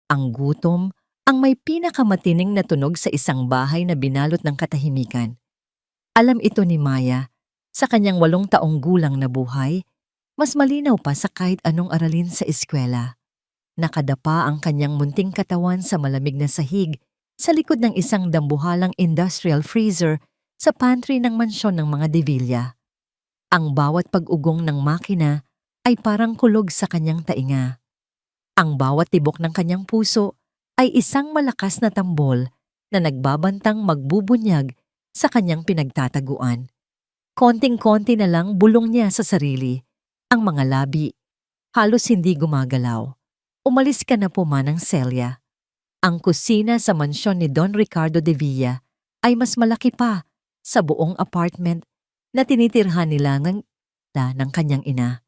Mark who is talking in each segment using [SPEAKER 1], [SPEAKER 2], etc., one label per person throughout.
[SPEAKER 1] Ang gutom ang may pinakamatining na tunog sa isang bahay na binalot ng katahimikan. Alam ito ni Maya, sa kanyang 8 taong gulang na buhay, mas malinaw pa sa kahit anong aralin sa eskwela. Nakadapa ang kanyang munting katawan sa malamig na sahig sa likod ng isang dambuhalang industrial freezer sa pantry ng mansyon ng mga De Villa. Ang bawat pag-ugong ng makina ay parang kulog sa kanyang tainga. Ang bawat tibok ng kanyang puso ay isang malakas na tambol na nagbabantang magbubunyag sa kanyang pinagtataguan. Konting-konti na lang bulong niya sa sarili. Ang mga labi, halos hindi gumagalaw. Umalis ka na po, Manang Celia. Ang kusina sa mansyon ni Don Ricardo de Villa ay mas malaki pa sa buong apartment na tinitirhan nila ng kanyang ina.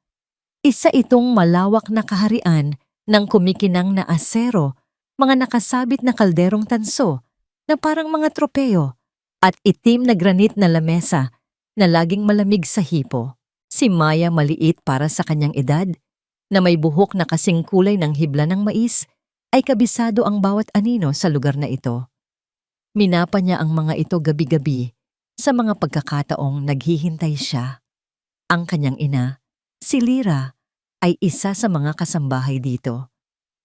[SPEAKER 1] Isa itong malawak na kaharian ng kumikinang na asero, mga nakasabit na kalderong tanso na parang mga tropeyo at itim na granit na lamesa na laging malamig sa hipo. Si Maya maliit para sa kanyang edad, na may buhok na kasing kulay ng hibla ng mais, ay kabisado ang bawat anino sa lugar na ito. Minapa niya ang mga ito gabi-gabi sa mga pagkakataong naghihintay siya. Ang kanyang ina, si Lyra, ay isa sa mga kasambahay dito.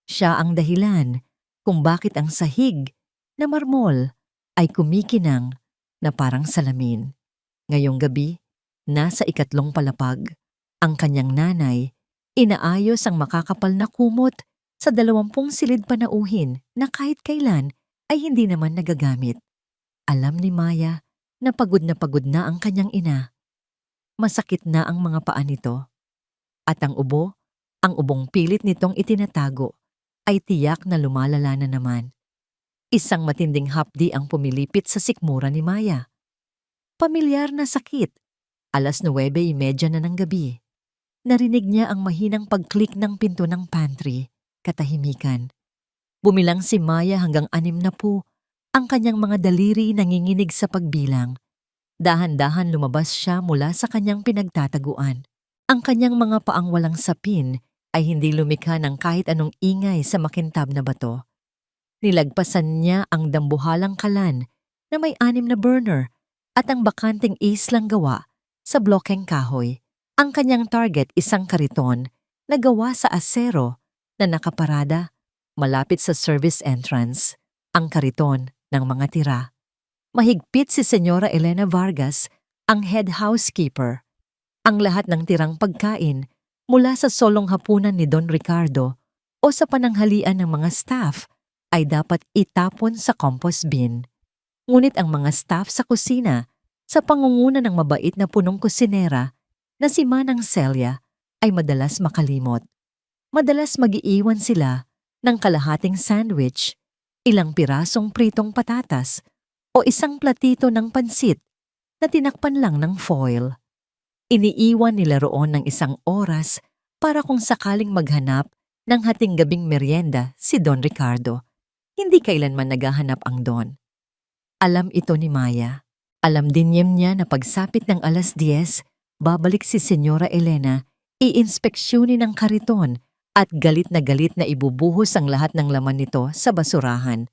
[SPEAKER 1] Siya ang dahilan kung bakit ang sahig na marmol ay kumikinang na parang salamin. Ngayong gabi, nasa 2 palapag, ang kanyang nanay inaayos ang makakapal na kumot sa 20 silid panauhin na kahit kailan ay hindi naman nagagamit. Alam ni Maya na pagod na ang kanyang ina. Masakit na ang mga paa nito. At ang ubong pilit nitong itinatago, ay tiyak na lumalala na naman. Isang matinding hapdi ang pumilipit sa sikmura ni Maya. Pamilyar na sakit. 9:30 na ng gabi. Narinig niya ang mahinang pag-click ng pinto ng pantry, katahimikan. Bumilang si Maya hanggang 60. Ang kanyang mga daliri nanginginig sa pagbilang. Dahan-dahan lumabas siya mula sa kanyang pinagtataguan. Ang kanyang mga paang walang sapin ay hindi lumikha ng kahit anong ingay sa makintab na bato. Nilagpasan niya ang dambuhalang kalan na may 6 na burner at ang bakanting islang gawa sa blokeng kahoy. Ang kanyang target, isang kariton na gawa sa asero na nakaparada malapit sa service entrance. Ang kariton ng mga tira. Mahigpit si Senyora Elena Vargas, ang head housekeeper. Ang lahat ng tirang pagkain mula sa solong hapunan ni Don Ricardo o sa pananghalian ng mga staff ay dapat itapon sa compost bin. Ngunit ang mga staff sa kusina, sa pangunguna ng mabait na punong kusinera na si Manang Celia, ay madalas makalimot. Madalas mag-iiwan sila ng kalahating sandwich, ilang pirasong pritong patatas o isang platito ng pansit na tinakpan lang ng foil. Iniiwan nila roon ng 1 oras para kung sakaling maghanap ng hating-gabing merienda si Don Ricardo. Hindi kailanman naghahanap ang Don. Alam ito ni Maya. Alam din niya na pagsapit ng 10:00, babalik si Senyora Elena, iinspeksyonin ang kariton at galit na ibubuhos ang lahat ng laman nito sa basurahan.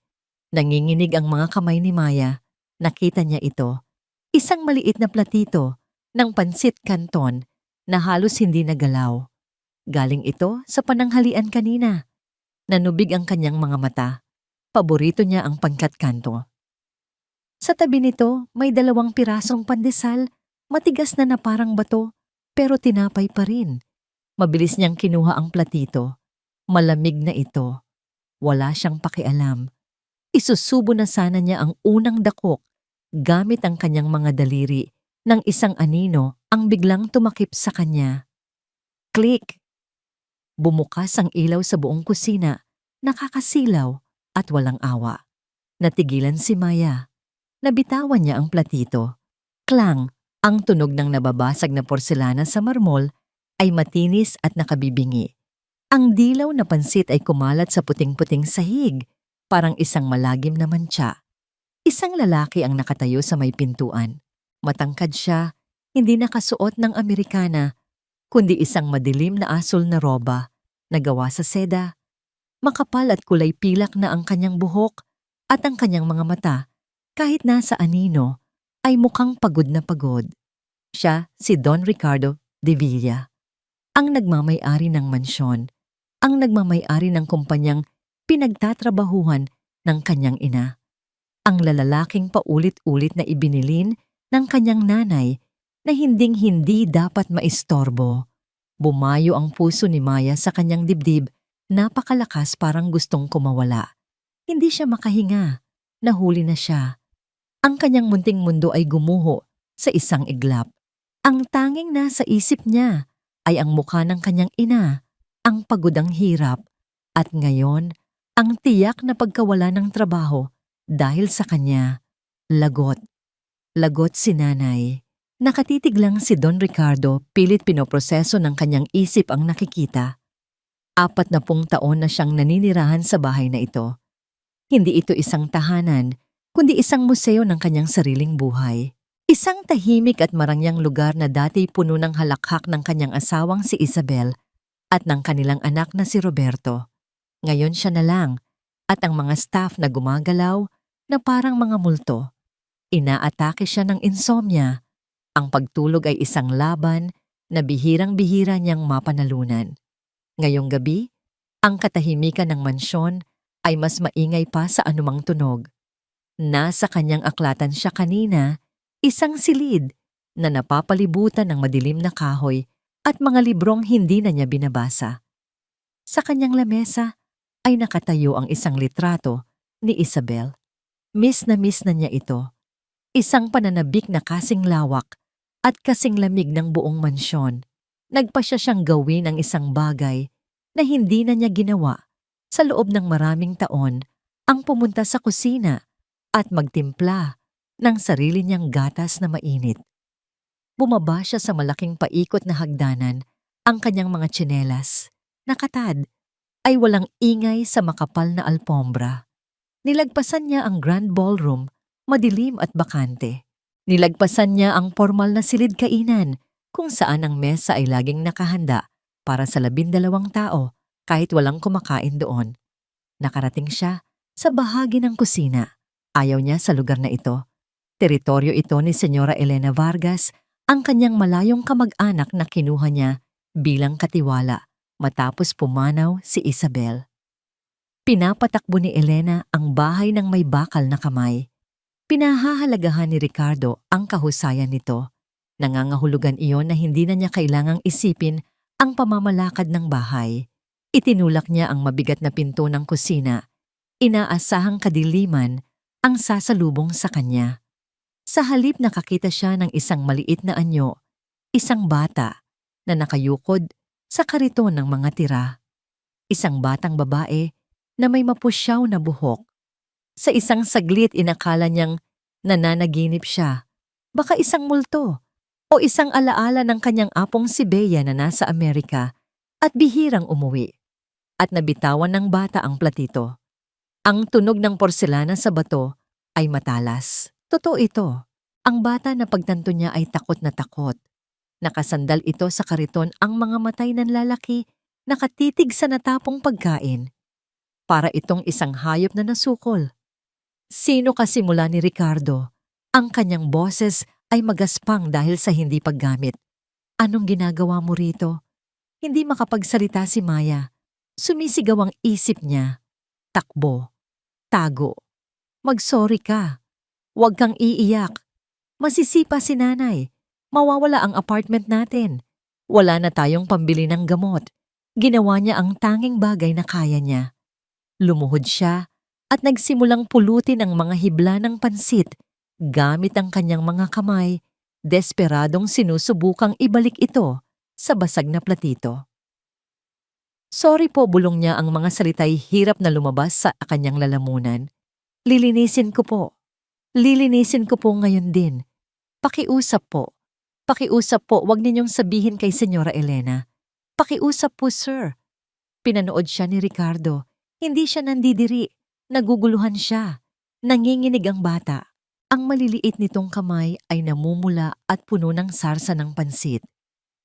[SPEAKER 1] Nanginginig ang mga kamay ni Maya. Nakita niya ito. Isang maliit na platito ng pansit canton na halos hindi nagalaw. Galing ito sa pananghalian kanina. Nanubig ang kanyang mga mata. Paborito niya ang pangkat kanto. Sa tabi nito may 2 pirasong pandesal, matigas na parang bato, pero tinapay pa rin. Mabilis niyang kinuha ang platito. Malamig na ito. Wala siyang pakialam. Isusubo na sana niya ang unang dakok gamit ang kanyang mga daliri nang isang anino ang biglang tumakip sa kanya. Click! Bumukas ang ilaw sa buong kusina, nakakasilaw at walang awa. Natigilan si Maya. Nabitawan niya ang platito. Klang! Ang tunog ng nababasag na porselana sa marmol ay matinis at nakabibingi. Ang dilaw na pansit ay kumalat sa puting-puting sahig, parang isang malagim na mantsa. Isang lalaki ang nakatayo sa may pintuan. Matangkad siya, hindi nakasuot ng Amerikana, kundi isang madilim na asul na roba na gawa sa seda. Makapal at kulay pilak na ang kanyang buhok at ang kanyang mga mata, kahit nasa anino, ay mukhang pagod na pagod. Siya si Don Ricardo de Villa, ang nagmamay-ari ng mansyon, ang nagmamay-ari ng kumpanyang pinagtatrabahuhan ng kanyang ina. Ang lalalaking paulit-ulit na ibinilin ng kanyang nanay na hinding-hindi dapat maistorbo. Bumayo ang puso ni Maya sa kanyang dibdib, napakalakas, parang gustong kumawala. Hindi siya makahinga, nahuli na siya. Ang kanyang munting mundo ay gumuho sa isang iglap. Ang tanging nasa isip niya ay ang mukha ng kanyang ina, ang pagod, ang hirap, at ngayon, ang tiyak na pagkawala ng trabaho dahil sa kanya. Lagot. Lagot si nanay. Nakatitig lang si Don Ricardo, pilit pinoproseso ng kanyang isip ang nakikita. 40 taon na siyang naninirahan sa bahay na ito. Hindi ito isang tahanan, kundi isang museo ng kanyang sariling buhay. Isang tahimik at marangyang lugar na dati puno ng halakhak ng kanyang asawang si Isabel at ng kanilang anak na si Roberto. Ngayon siya na lang at ang mga staff na gumagalaw na parang mga multo. Inaatake siya ng insomnia. Ang pagtulog ay isang laban na bihirang-bihira niyang mapanalunan. Ngayong gabi, ang katahimikan ng mansyon ay mas maingay pa sa anumang tunog. Nasa kanyang aklatan siya kanina, isang silid na napapalibutan ng madilim na kahoy at mga librong hindi na niya binabasa. Sa kanyang lamesa ay nakatayo ang isang litrato ni Isabel. Miss na niya ito. Isang pananabik na kasing lawak at kasing lamig ng buong mansyon. Nagpasya siyang gawin ang isang bagay na hindi na niya ginawa sa loob ng maraming taon, ang pumunta sa kusina at magtimpla ng sarili niyang gatas na mainit. Bumaba siya sa malaking paikot na hagdanan, ang kanyang mga tsinelas, nakatad, ay walang ingay sa makapal na alpombra. Nilagpasan niya ang grand ballroom, madilim at bakante. Nilagpasan niya ang formal na silid kainan, kung saan ang mesa ay laging nakahanda para sa 12 tao kahit walang kumakain doon. Nakarating siya sa bahagi ng kusina. Ayaw niya sa lugar na ito. Teritoryo ito ni Senyora Elena Vargas, ang kanyang malayong kamag-anak na kinuha niya bilang katiwala matapos pumanaw si Isabel. Pinapatakbo ni Elena ang bahay ng may bakal na kamay. Pinahahalagahan ni Ricardo ang kahusayan nito. Nangangahulugan iyon na hindi na niya kailangang isipin ang pamamalakad ng bahay. Itinulak niya ang mabigat na pinto ng kusina. Inaasahang kadiliman ang sasalubong sa kanya. Sa halip nakakita siya ng isang maliit na anyo, isang bata na nakayukod sa kariton ng mga tira. Isang batang babae na may mapusyaw na buhok. Sa isang saglit inakala niyang nananaginip siya. Baka isang multo o isang alaala ng kanyang apong si Bea na nasa Amerika at bihirang umuwi. At nabitawan ng bata ang platito. Ang tunog ng porselana sa bato ay matalas. Totoo ito. Ang bata na pagtanto niya ay takot na takot. Nakasandal ito sa kariton, ang mga matay ng lalaki nakatitig sa natapong pagkain. Para itong isang hayop na nasukol. Sino kasimula ni Ricardo? Ang kanyang boses ay magaspang dahil sa hindi paggamit. Anong ginagawa mo rito? Hindi makapagsalita si Maya. Sumisigaw ang isip niya. Takbo. Tago. Mag-sorry ka. Huwag kang iiyak. Masisipa si nanay. Mawawala ang apartment natin. Wala na tayong pambili ng gamot. Ginawa niya ang tanging bagay na kaya niya. Lumuhod siya at nagsimulang pulutin ang mga hibla ng pansit gamit ang kanyang mga kamay, desperadong sinusubukang ibalik ito sa basag na platito. Sorry po, bulong niya, ang mga salita'y hirap na lumabas sa kanyang lalamunan. Lilinisin ko po. Lilinisin ko po ngayon din. Pakiusap po. Pakiusap po, wag ninyong sabihin kay Senyora Elena. Pakiusap po, sir. Pinanood siya ni Ricardo. Hindi siya nandidiri. Naguguluhan siya. Nanginginig ang bata. Ang maliliit nitong kamay ay namumula at puno ng sarsa ng pansit.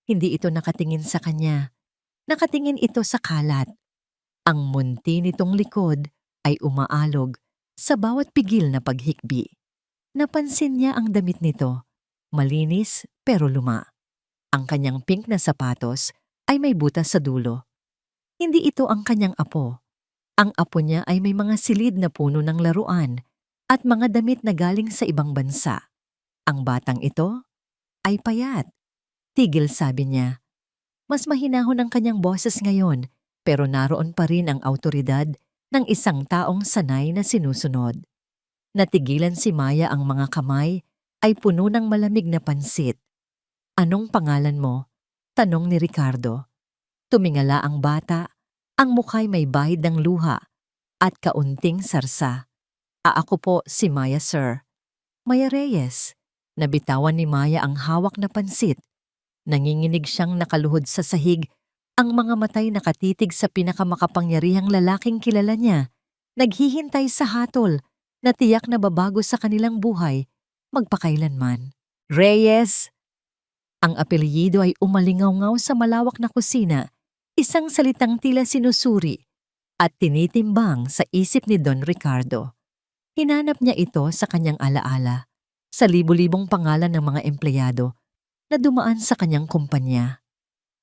[SPEAKER 1] Hindi ito nakatingin sa kanya. Nakatingin ito sa kalat. Ang munti nitong likod ay umaalog sa bawat pigil na paghikbi. Napansin niya ang damit nito, malinis pero luma. Ang kanyang pink na sapatos ay may butas sa dulo. Hindi ito ang kanyang apo. Ang apo niya ay may mga silid na puno ng laruan at mga damit na galing sa ibang bansa. Ang batang ito ay payat. Tigil, sabi niya. Mas mahinahon ang kanyang boses ngayon, pero naroon pa rin ang awtoridad ng isang taong sanay na sinusunod. Natigilan si Maya, ang mga kamay ay puno ng malamig na pansit. Anong pangalan mo? Tanong ni Ricardo. Tumingala ang bata, ang mukha'y may bahid ng luha at kaunting sarsa. Ako po si Maya, sir. Maya Reyes. Nabitawan ni Maya ang hawak na pansit. Nanginginig siyang nakaluhod sa sahig, ang mga matay nakatitig sa pinakamakapangyarihang lalaking kilala niya, naghihintay sa hatol na tiyak na babago sa kanilang buhay magpakailanman. Reyes! Ang apelyido ay umalingaw-ngaw sa malawak na kusina, isang salitang tila sinusuri at tinitimbang sa isip ni Don Ricardo. Hinanap niya ito sa kanyang alaala, sa libu-libong pangalan ng mga empleyado na dumaan sa kanyang kumpanya.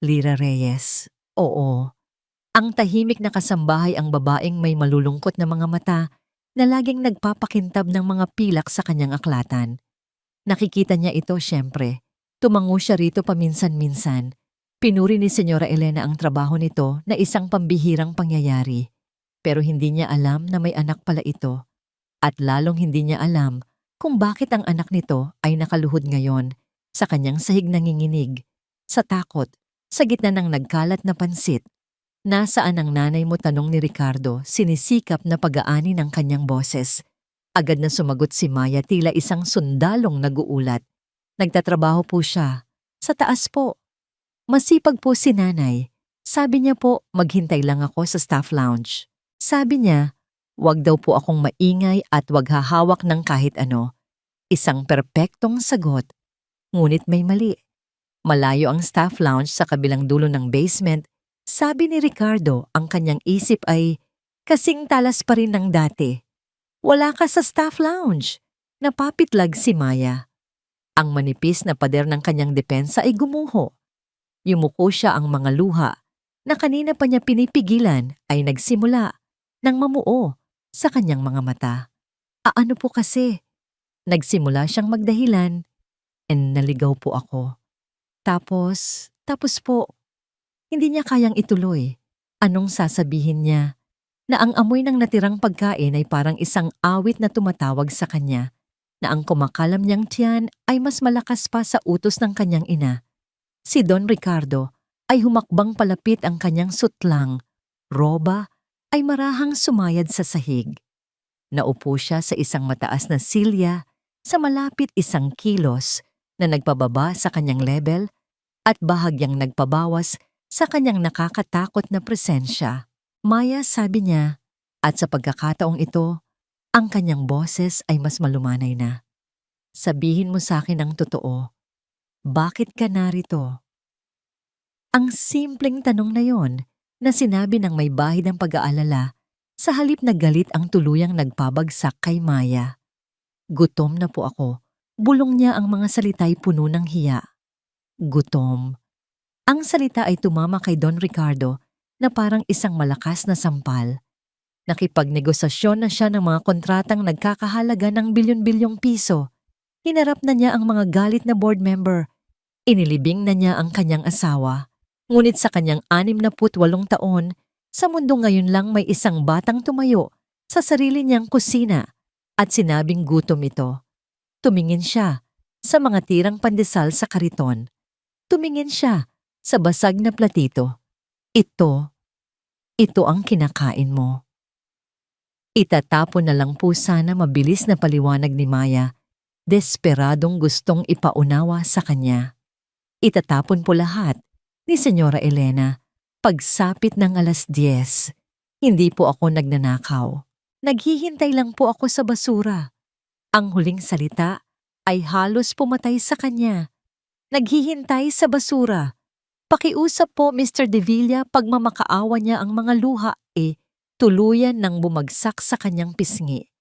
[SPEAKER 1] Lira Reyes, oo. Ang tahimik na kasambahay, ang babaeng may malulungkot na mga mata na laging nagpapakintab ng mga pilak sa kanyang aklatan. Nakikita niya ito siyempre. Tumango siya rito paminsan-minsan. Pinuri ni Senyora Elena ang trabaho nito na isang pambihirang pangyayari. Pero hindi niya alam na may anak pala ito. At lalong hindi niya alam kung bakit ang anak nito ay nakaluhod ngayon sa kanyang sahig, nanginginig, sa takot, sa gitna ng nagkalat na pansit. Nasaan ang nanay mo? Tanong ni Ricardo, sinisikap na pag-aani ng kanyang boses. Agad na sumagot si Maya, tila isang sundalong naguulat. Nagtatrabaho po siya. Sa taas po. Masipag po si nanay. Sabi niya po, maghintay lang ako sa staff lounge. Sabi niya, wag daw po akong maingay at wag hahawak ng kahit ano. Isang perpektong sagot. Ngunit may mali. Malayo ang staff lounge sa kabilang dulo ng basement. Sabi ni Ricardo, ang kanyang isip ay kasing talas pa rin ng dati. Wala ka sa staff lounge. Napapitlag si Maya. Ang manipis na pader ng kanyang depensa ay gumuho. Yumuko siya, ang mga luha na kanina pa niya pinipigilan ay nagsimula ng mamuo sa kanyang mga mata. Ano po kasi? Nagsimula siyang magdahilan. Naligaw po ako. Tapos po, hindi niya kayang ituloy. Anong sasabihin niya? Na ang amoy ng natirang pagkain ay parang isang awit na tumatawag sa kanya, na ang kumakalam niyang tiyan ay mas malakas pa sa utos ng kanyang ina. Si Don Ricardo ay humakbang palapit, ang kanyang sutlang, roba, ay marahang sumayad sa sahig. Naupo siya sa isang mataas na silya sa malapit 1 kilos na nagpababa sa kanyang level at bahagyang nagpabawas sa kanyang nakakatakot na presensya. Maya, sabi niya, at sa pagkakataong ito, ang kanyang boses ay mas malumanay na. Sabihin mo sa akin ang totoo. Bakit ka narito? Ang simpleng tanong na yon na sinabi ng may bahid ng pag-aalala, sa halip na galit ang tuluyang nagpabagsak kay Maya. Gutom na po ako. Bulong niya, ang mga salita'y puno ng hiya. Gutom. Ang salita ay tumama kay Don Ricardo na parang isang malakas na sampal. Nakipagnegosasyon na siya ng mga kontratang nagkakahalaga ng bilyon-bilyong piso. Hinarap na niya ang mga galit na board member. Inilibing na niya ang kanyang asawa. Ngunit sa kanyang 68 taon, sa mundo ngayon lang may isang batang tumayo sa sarili niyang kusina at sinabing gutom ito. Tumingin siya sa mga tirang pandesal sa kariton. Tumingin siya sa basag na platito. Ito ang kinakain mo. Itatapon na lang po sana, mabilis na paliwanag ni Maya, desperadong gustong ipaunawa sa kanya. Itatapon po lahat ni Senyora Elena pagsapit ng 10:00. Hindi po ako nagnanakaw. Naghihintay lang po ako sa basura. Ang huling salita ay halos pumatay sa kanya. Naghihintay sa basura. Pakiusap po, Mr. De Villa, pagmamakaawa niya ang mga luha. tuluyan nang bumagsak sa kanyang pisngi.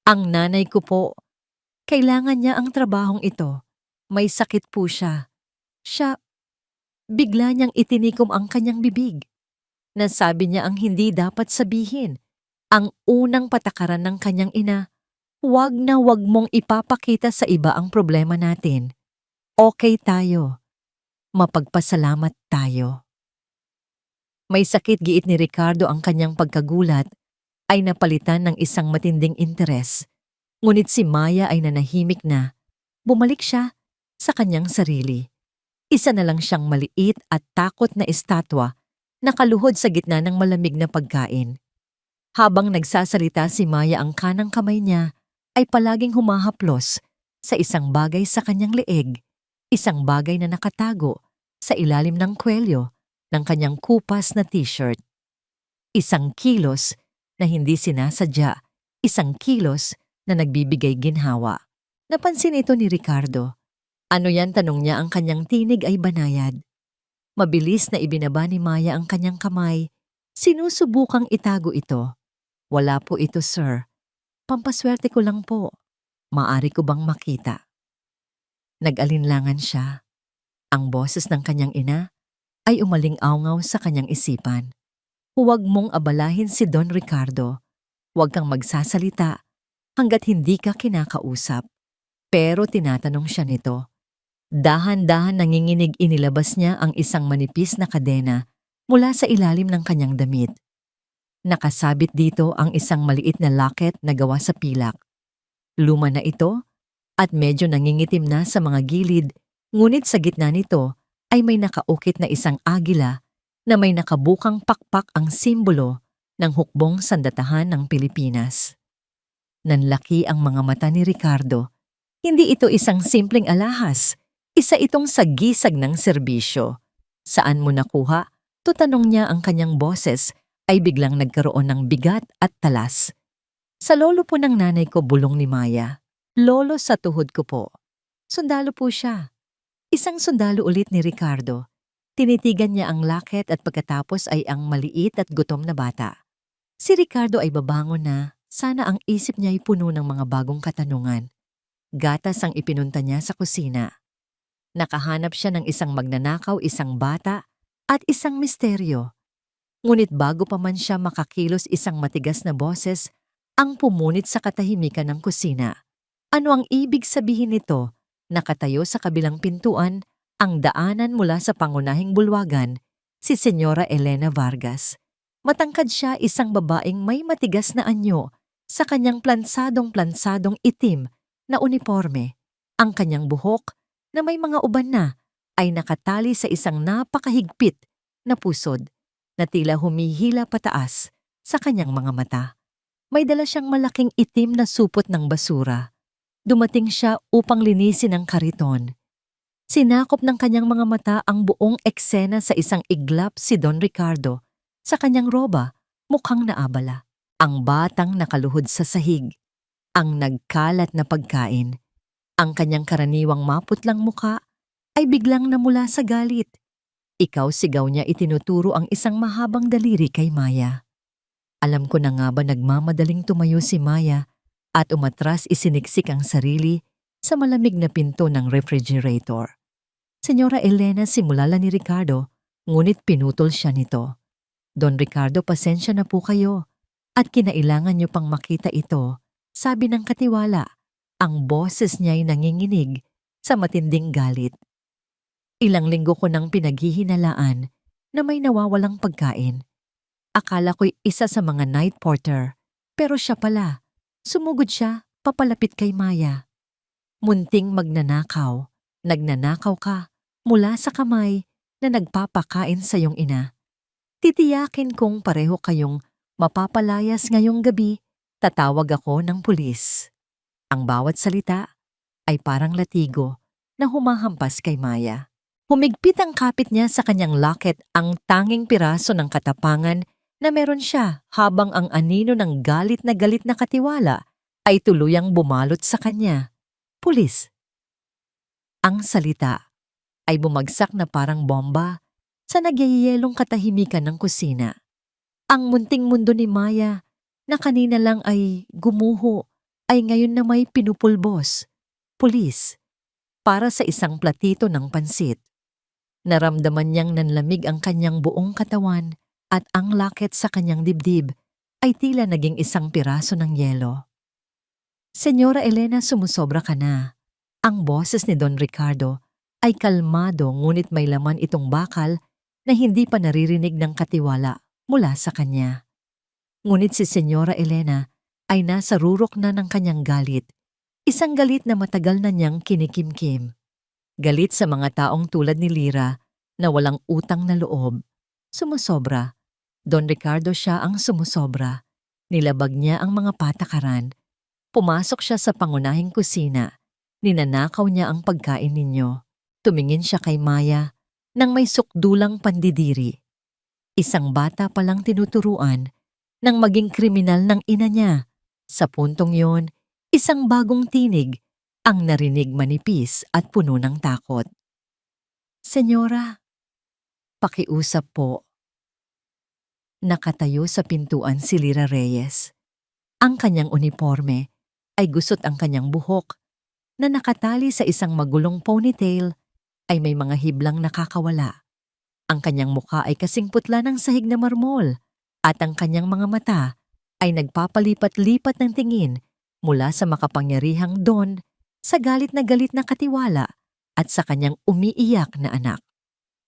[SPEAKER 1] Ang nanay ko po, kailangan niya ang trabahong ito. May sakit po siya. Siya, bigla niyang itinikom ang kanyang bibig. Nasabi niya ang hindi dapat sabihin. Ang unang patakaran ng kanyang ina, huwag na huwag mong ipapakita sa iba ang problema natin. Okay tayo. Mapagpasalamat tayo. May sakit, giit ni Ricardo. Ang kanyang pagkagulat ay napalitan ng isang matinding interes. Ngunit si Maya ay nanahimik na. Bumalik siya sa kanyang sarili. Isa na lang siyang maliit at takot na estatwa, nakaluhod sa gitna ng malamig na pagkain. Habang nagsasalita si Maya, ang kanang kamay niya ay palaging humahaplos sa isang bagay sa kanyang leeg, isang bagay na nakatago sa ilalim ng kwelyo ng kanyang kupas na t-shirt. Isang kilos na hindi sinasadya, isang kilos na nagbibigay ginhawa. Napansin ito ni Ricardo. Ano yan, tanong niya. Ang kanyang tinig ay banayad. Mabilis na ibinaba ni Maya ang kanyang kamay. Sinusubukang itago ito. Wala po ito, sir. Pampaswerte ko lang po. Maari ko bang makita? Nag-alinlangan siya. Ang boses ng kanyang ina ay umaling-awngaw sa kanyang isipan. Huwag mong abalahin si Don Ricardo. Huwag kang magsasalita hanggat hindi ka kinakausap. Pero tinatanong siya nito. Dahan-dahan nanginginig, inilabas niya ang isang manipis na kadena mula sa ilalim ng kanyang damit. Nakasabit dito ang isang maliit na locket na gawa sa pilak. Luma na ito at medyo nangingitim na sa mga gilid, ngunit sa gitna nito ay may nakaukit na isang agila na may nakabukang pakpak, ang simbolo ng hukbong sandatahan ng Pilipinas. Nanlaki ang mga mata ni Ricardo. Hindi ito isang simpleng alahas, isa itong sagisag ng serbisyo. Saan mo nakuha? Tutanong niya. Ang kanyang boses ay biglang nagkaroon ng bigat at talas. Sa lolo po ng nanay ko, bulong ni Maya. Lolo sa tuhod ko po. Sundalo po siya. Isang sundalo ulit ni Ricardo. Tinitigan niya ang locket at pagkatapos ay ang maliit at gutom na bata. Si Ricardo ay babangon na. Sana ang isip niya ay puno ng mga bagong katanungan. Gatas ang ipinunta niya sa kusina. Nakahanap siya ng isang magnanakaw, isang bata, at isang misteryo. Ngunit bago pa man siya makakilos, isang matigas na boses ang pumunit sa katahimikan ng kusina. Ano ang ibig sabihin nito? Nakatayo sa kabilang pintuan, ang daanan mula sa pangunahing bulwagan, si Senyora Elena Vargas. Matangkad siya, isang babaeng may matigas na anyo sa kanyang plansadong itim na uniforme. Ang kanyang buhok na may mga uban na ay nakatali sa isang napakahigpit na pusod na tila humihila pataas sa kanyang mga mata. May dala siyang malaking itim na supot ng basura. Dumating siya upang linisin ang kariton. Sinakop ng kanyang mga mata ang buong eksena. Sa isang iglap si Don Ricardo. Sa kanyang roba, mukhang naabala. Ang batang nakaluhod sa sahig. Ang nagkalat na pagkain. Ang kanyang karaniwang maputlang muka ay biglang namula sa galit. Ikaw, sigaw niya, itinuturo ang isang mahabang daliri kay Maya. Alam ko na nga ba. Nagmamadaling tumayo si Maya at umatras, isiniksik ang sarili sa malamig na pinto ng refrigerator. Senyora Elena, simulala ni Ricardo, ngunit pinutol siya nito. Don Ricardo, pasensya na po kayo at kinailangan niyo pang makita ito, sabi ng katiwala. Ang boses niya ay nanginginig sa matinding galit. Ilang linggo ko nang pinaghihinalaan na may nawawalang pagkain. Akala ko'y isa sa mga night porter, pero siya pala. Sumugod siya, papalapit kay Maya. Munting magnanakaw, nagnanakaw ka mula sa kamay na nagpapakain sa iyong ina. Titiyakin kong pareho kayong mapapalayas ngayong gabi, tatawag ako ng pulis. Ang bawat salita ay parang latigo na humahampas kay Maya. Humigpit ang kapit niya sa kanyang locket, ang tanging piraso ng katapangan na meron siya, habang ang anino ng galit na katiwala ay tuluyang bumalot sa kanya. Pulis. Ang salita ay bumagsak na parang bomba sa nagyayelong katahimikan ng kusina. Ang munting mundo ni Maya na kanina lang ay gumuho ay ngayon na may pinupulbos, pulis, para sa isang platito ng pansit. Naramdaman niyang nanlamig ang kanyang buong katawan at ang lakit sa kanyang dibdib ay tila naging isang piraso ng yelo. Senyora Elena, sumusobra ka na. Ang boses ni Don Ricardo ay kalmado ngunit may laman itong bakal na hindi pa naririnig ng katiwala mula sa kanya. Ngunit si Senyora Elena ay nasa rurok na ng kanyang galit. Isang galit na matagal na niyang kinikimkim. Galit sa mga taong tulad ni Lyra na walang utang na loob. Sumusobra. Don Ricardo siya ang sumusobra. Nilabag niya ang mga patakaran. Pumasok siya sa pangunahing kusina. Ninanakaw niya ang pagkain ninyo. Tumingin siya kay Maya nang may sukdulang pandidiri. Isang bata palang tinuturuan nang maging kriminal ng ina niya. Sa puntong yon, isang bagong tinig ang narinig manipis at puno ng takot. Senyora, pakiusap po. Nakatayo sa pintuan si Lyra Reyes. Ang kanyang uniforme ay gusot ang kanyang buhok na nakatali sa isang magulong ponytail ay may mga hiblang nakakawala. Ang kanyang mukha ay kasing putla ng sahig na marmol at ang kanyang mga mata ay nagpapalipat-lipat ng tingin mula sa makapangyarihang Don sa galit na katiwala at sa kanyang umiiyak na anak.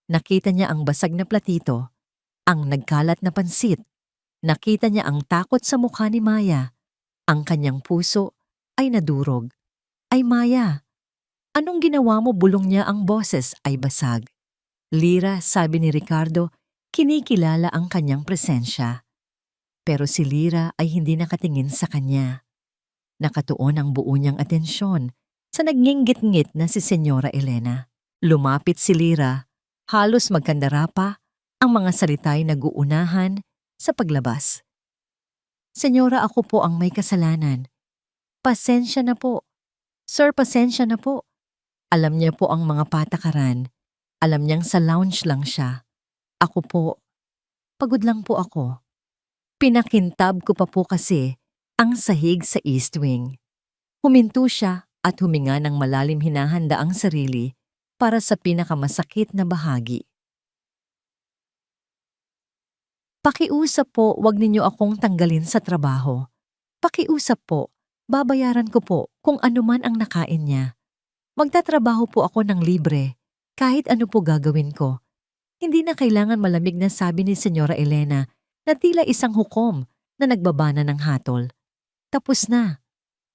[SPEAKER 1] Nakita niya ang basag na platito, ang nagkalat na pansit. Nakita niya ang takot sa mukha ni Maya. Ang kanyang puso ay nadurog. Ay Maya, anong ginawa mo? Bulong niya, ang boses ay basag. Lyra, sabi ni Ricardo, kinikilala ang kanyang presensya. Pero si Lyra ay hindi nakatingin sa kanya. Nakatuon ang buo niyang atensyon sa nagnginggit-ngit na si Senyora Elena. Lumapit si Lyra, halos magkandara pa ang mga salita'y naguunahan sa paglabas. Senyora, ako po ang may kasalanan. Pasensya na po. Sir, pasensya na po. Alam niya po ang mga patakaran. Alam niyang sa lounge lang siya. Ako po, pagod lang po ako. Pinakintab ko pa po kasi ang sahig sa East Wing. Huminto siya at huminga ng malalim, hinahanda ang sarili para sa pinakamasakit na bahagi. Pakiusap po, wag ninyo akong tanggalin sa trabaho. Pakiusap po, babayaran ko po kung ano man ang nakain niya. Magtatrabaho po ako ng libre, kahit ano po gagawin ko. Hindi na kailangan malamig na, sabi ni Senyora Elena na tila isang hukom na nagbabana ng hatol. Tapos na.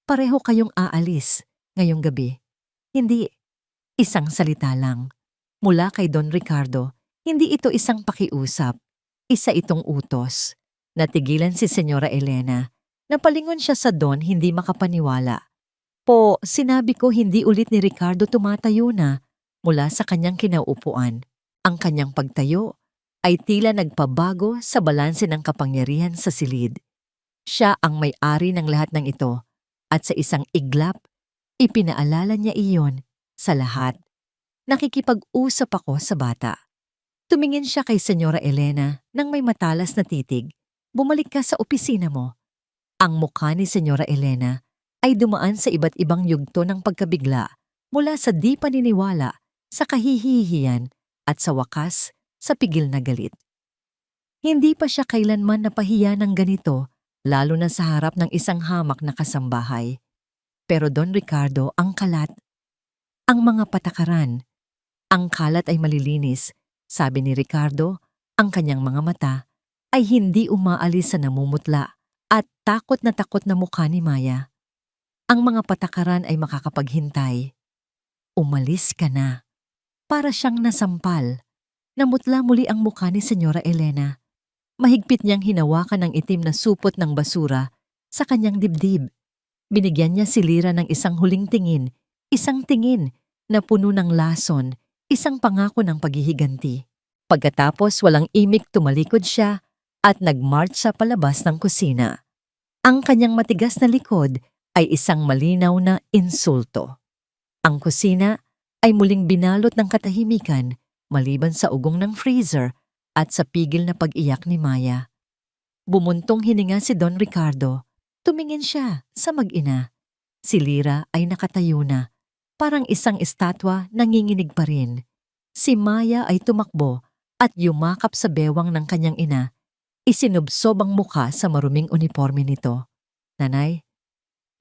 [SPEAKER 1] Pareho kayong aalis ngayong gabi. Hindi. Isang salita lang. Mula kay Don Ricardo, hindi ito isang pakiusap. Isa itong utos. Natigilan si Senyora Elena. Napalingon siya sa Don, hindi makapaniwala. Po, sinabi ko, hindi ulit ni Ricardo tumatayo na mula sa kanyang kinauupuan. Ang kanyang pagtayo ay tila nagpabago sa balanse ng kapangyarihan sa silid. Siya ang may-ari ng lahat ng ito at sa isang iglap, ipinaalala niya iyon sa lahat. Nakikipag-usap ako sa bata. Tumingin siya kay Senyora Elena nang may matalas na titig. Bumalik ka sa opisina mo. Ang mukha ni Senyora Elena ay dumaan sa iba't ibang yugto ng pagkabigla mula sa di paniniwala, sa kahihihiyan at sa wakas sa pigil na galit. Hindi pa siya kailanman napahiya ng ganito, lalo na sa harap ng isang hamak na kasambahay. Pero Don Ricardo, ang kalat, ang mga patakaran, ang kalat ay malilinis, sabi ni Ricardo, ang kanyang mga mata ay hindi umaalis sa namumutla at takot na mukha ni Maya. Ang mga patakaran ay makakapaghintay. Umalis ka na. Para siyang nasampal. Namutla muli ang mukha ni Senyora Elena. Mahigpit niyang hinawakan ang itim na supot ng basura sa kanyang dibdib. Binigyan niya si Lyra ng isang huling tingin, isang tingin na puno ng lason, isang pangako ng paghihiganti. Pagkatapos walang imik, tumalikod siya at nagmarch sa palabas ng kusina. Ang kanyang matigas na likod ay isang malinaw na insulto. Ang kusina ay muling binalot ng katahimikan maliban sa ugong ng freezer at sa pigil na pag-iyak ni Maya. Bumuntong hininga si Don Ricardo. Tumingin siya sa mag-ina. Si Lyra ay nakatayo na, parang isang estatwa nanginginig pa rin. Si Maya ay tumakbo at yumakap sa bewang ng kanyang ina. Isinubsob ang mukha sa maruming uniforme nito. Nanay?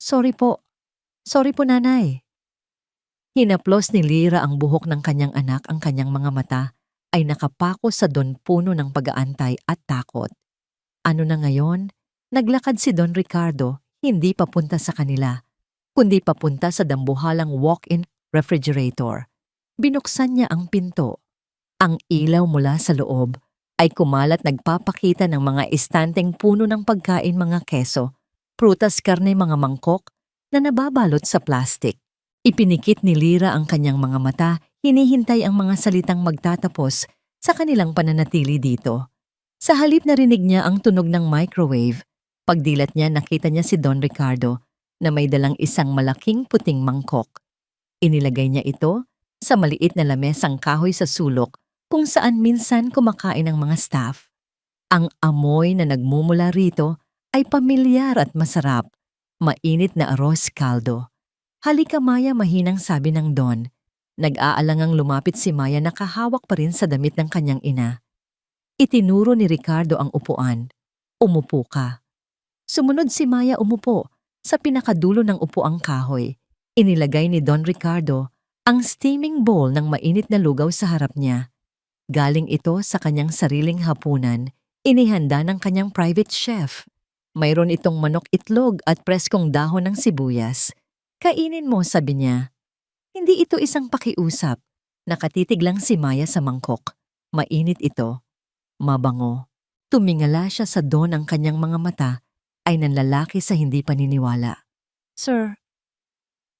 [SPEAKER 1] Sorry po. Sorry po, nanay. Hinaplos ni Lyra ang buhok ng kanyang anak. Ang kanyang mga mata ay nakapako sa Don puno ng pag-aantay at takot. Ano na ngayon? Naglakad si Don Ricardo, hindi papunta sa kanila, kundi papunta sa dambuhalang walk-in refrigerator. Binuksan niya ang pinto. Ang ilaw mula sa loob ay kumalat, nagpapakita ng mga istanteng puno ng pagkain, mga keso, prutas, karne, mga mangkok na nababalot sa plastik. Ipinikit ni Lyra ang kanyang mga mata, hinihintay ang mga salitang magtatapos sa kanilang pananatili dito. Sa halip narinig niya ang tunog ng microwave. Pagdilat niya, nakita niya si Don Ricardo na may dalang isang malaking puting mangkok. Inilagay niya ito sa maliit na lamesang kahoy sa sulok kung saan minsan kumakain ang mga staff. Ang amoy na nagmumula rito ay pamilyar at masarap. Mainit na arroz caldo. Halika, Maya, mahinang sabi ng Don. Nag-aalangang lumapit si Maya, nakahawak pa rin sa damit ng kanyang ina. Itinuro ni Ricardo ang upuan. Umupo ka. Sumunod si Maya, umupo sa pinakadulo ng upuang kahoy. Inilagay ni Don Ricardo ang steaming bowl ng mainit na lugaw sa harap niya. Galing ito sa kanyang sariling hapunan, inihanda ng kanyang private chef. Mayroon itong manok, itlog at preskong dahon ng sibuyas. Kainin mo, sabi niya. Hindi ito isang pakiusap. Nakatitig lang si Maya sa mangkok. Mainit ito. Mabango. Tumingala siya sa Don, ang kanyang mga mata ay nanlalaki sa hindi paniniwala. Sir,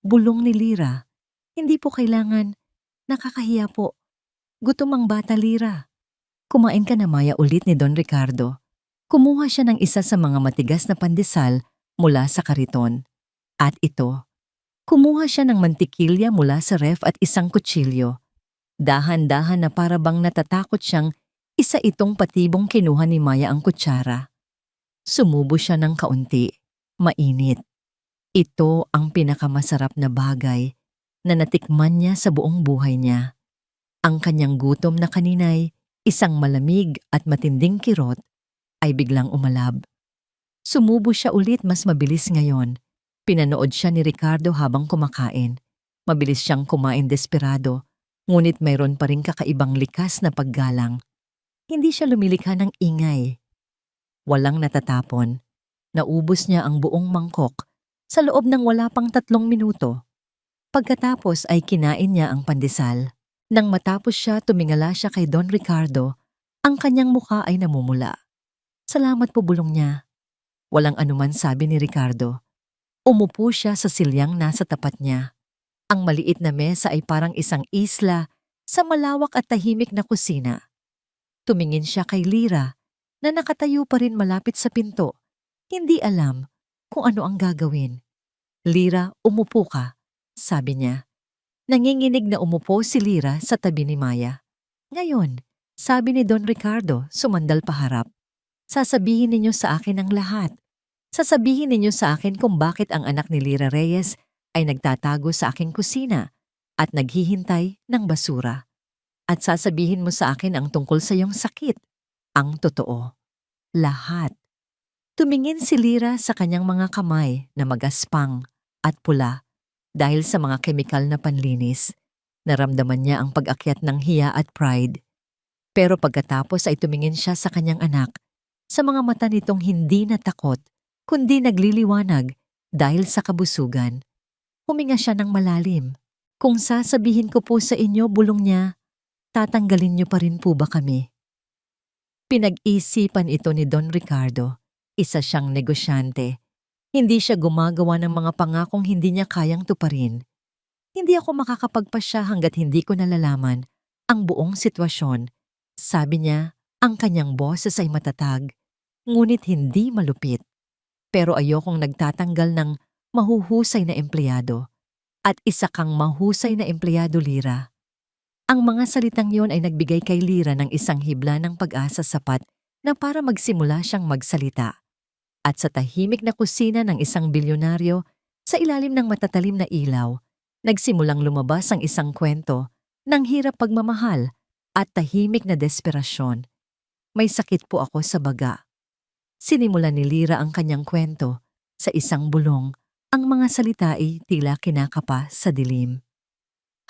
[SPEAKER 1] bulong ni Lyra. Hindi po kailangan. Nakakahiya po. Gutom ang bata, Lyra. Kumain ka na, Maya, ulit ni Don Ricardo. Kumuha siya ng isa sa mga matigas na pandesal mula sa kariton. At ito, kumuha siya ng mantikilya mula sa ref at isang kutsilyo. Dahan-dahan na para bang natatakot siyang isa itong patibong kinuha ni Maya ang kutsara. Sumubo siya ng kaunti. Mainit. Ito ang pinakamasarap na bagay na natikman niya sa buong buhay niya. Ang kanyang gutom na kaninay, isang malamig at matinding kirot, ay biglang umalab. Sumubo siya ulit, mas mabilis ngayon. Pinanood siya ni Ricardo habang kumakain. Mabilis siyang kumain, desperado, ngunit mayroon pa ring kakaibang likas na paggalang. Hindi siya lumilikha ng ingay. Walang natatapon. Naubos niya ang buong mangkok sa loob ng wala pang 3 minuto. Pagkatapos ay kinain niya ang pandesal. Nang matapos siya, tumingala siya kay Don Ricardo. Ang kanyang mukha ay namumula. Salamat po, bulong niya. Walang anuman, sabi ni Ricardo. Umupo siya sa silyang nasa tapat niya. Ang maliit na mesa ay parang isang isla sa malawak at tahimik na kusina. Tumingin siya kay Lyra na nakatayo pa rin malapit sa pinto. Hindi alam kung ano ang gagawin. Lyra, umupo ka, sabi niya. Nanginginig na umupo si Lyra sa tabi ni Maya. Ngayon, sabi ni Don Ricardo, sumandal paharap. Sasabihin ninyo sa akin ang lahat. Sasabihin ninyo sa akin kung bakit ang anak ni Lyra Reyes ay nagtatago sa aking kusina at naghihintay ng basura. At sasabihin mo sa akin ang tungkol sa iyong sakit. Ang totoo. Lahat. Tumingin si Lyra sa kanyang mga kamay na magaspang at pula dahil sa mga kemikal na panlinis. Naramdaman niya ang pag-akyat ng hiya at pride. Pero pagkatapos ay tumingin siya sa kanyang anak. Sa mga mata nitong hindi natakot, kundi nagliliwanag dahil sa kabusugan. Huminga siya ng malalim. Kung sasabihin ko po sa inyo, bulong niya, tatanggalin niyo pa rin po ba kami? Pinag-isipan ito ni Don Ricardo. Isa siyang negosyante. Hindi siya gumagawa ng mga pangakong hindi niya kayang tuparin. Hindi ako makakapagpasya hanggat hindi ko nalalaman ang buong sitwasyon. Sabi niya, ang kanyang boses ay matatag, ngunit hindi malupit. Pero ayokong nagtatanggal ng mahuhusay na empleyado. At isa kang mahusay na empleyado, Lyra. Ang mga salitang yon ay nagbigay kay Lyra ng isang hibla ng pag-asa sapat na para magsimula siyang magsalita. At sa tahimik na kusina ng isang bilyonaryo, sa ilalim ng matatalim na ilaw, nagsimulang lumabas ang isang kwento ng hirap pagmamahal at tahimik na desperasyon. May sakit po ako sa baga. Sinimulan ni Lyra ang kanyang kwento. Sa isang bulong, ang mga salita ay tila kinakapa sa dilim.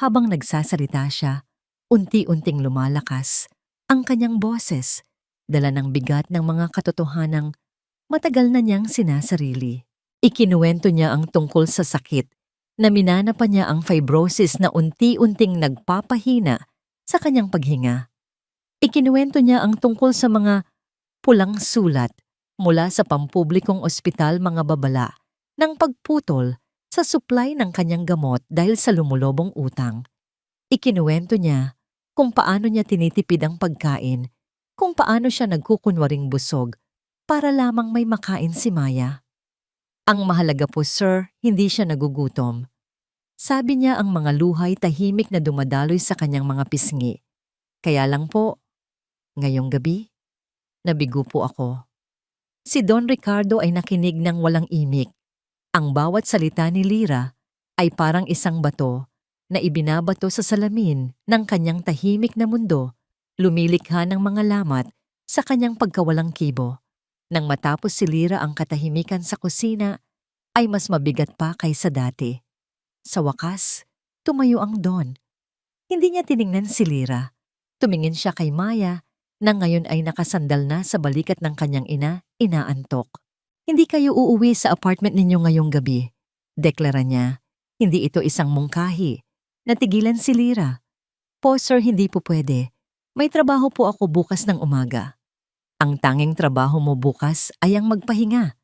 [SPEAKER 1] Habang nagsasalita siya, unti-unting lumalakas ang kanyang boses, dala ng bigat ng mga katotohanang matagal na niyang sinasarili. Ikinuwento niya ang tungkol sa sakit na minana pa niya ang fibrosis na unti-unting nagpapahina sa kanyang paghinga. Ikinuwento niya ang tungkol sa mga pulang sulat mula sa pampublikong ospital, mga babala ng pagputol sa supply ng kanyang gamot dahil sa lumulobong utang. Ikinuwento niya kung paano niya tinitipid ang pagkain, kung paano siya nagkukunwaring busog para lamang may makain si Maya. Ang mahalaga po, sir, hindi siya nagugutom. Sabi niya, ang mga luhay tahimik na dumadaloy sa kanyang mga pisngi. Kaya lang po, ngayong gabi, nabigo po ako. Si Don Ricardo ay nakinig ng walang imik. Ang bawat salita ni Lyra ay parang isang bato na ibinabato sa salamin ng kanyang tahimik na mundo, lumilikha ng mga lamat sa kanyang pagkawalang kibo. Nang matapos si Lyra, ang katahimikan sa kusina ay mas mabigat pa kaysa dati. Sa wakas, tumayo ang Don. Hindi niya tiningnan si Lyra. Tumingin siya kay Maya na ngayon ay nakasandal na sa balikat ng kanyang ina, inaantok. Hindi kayo uuwi sa apartment ninyo ngayong gabi, deklara niya. Hindi ito isang mungkahi. Natigilan si Lyra. Po sir, hindi po pwede. May trabaho po ako bukas ng umaga. Ang tanging trabaho mo bukas ay ang magpahinga,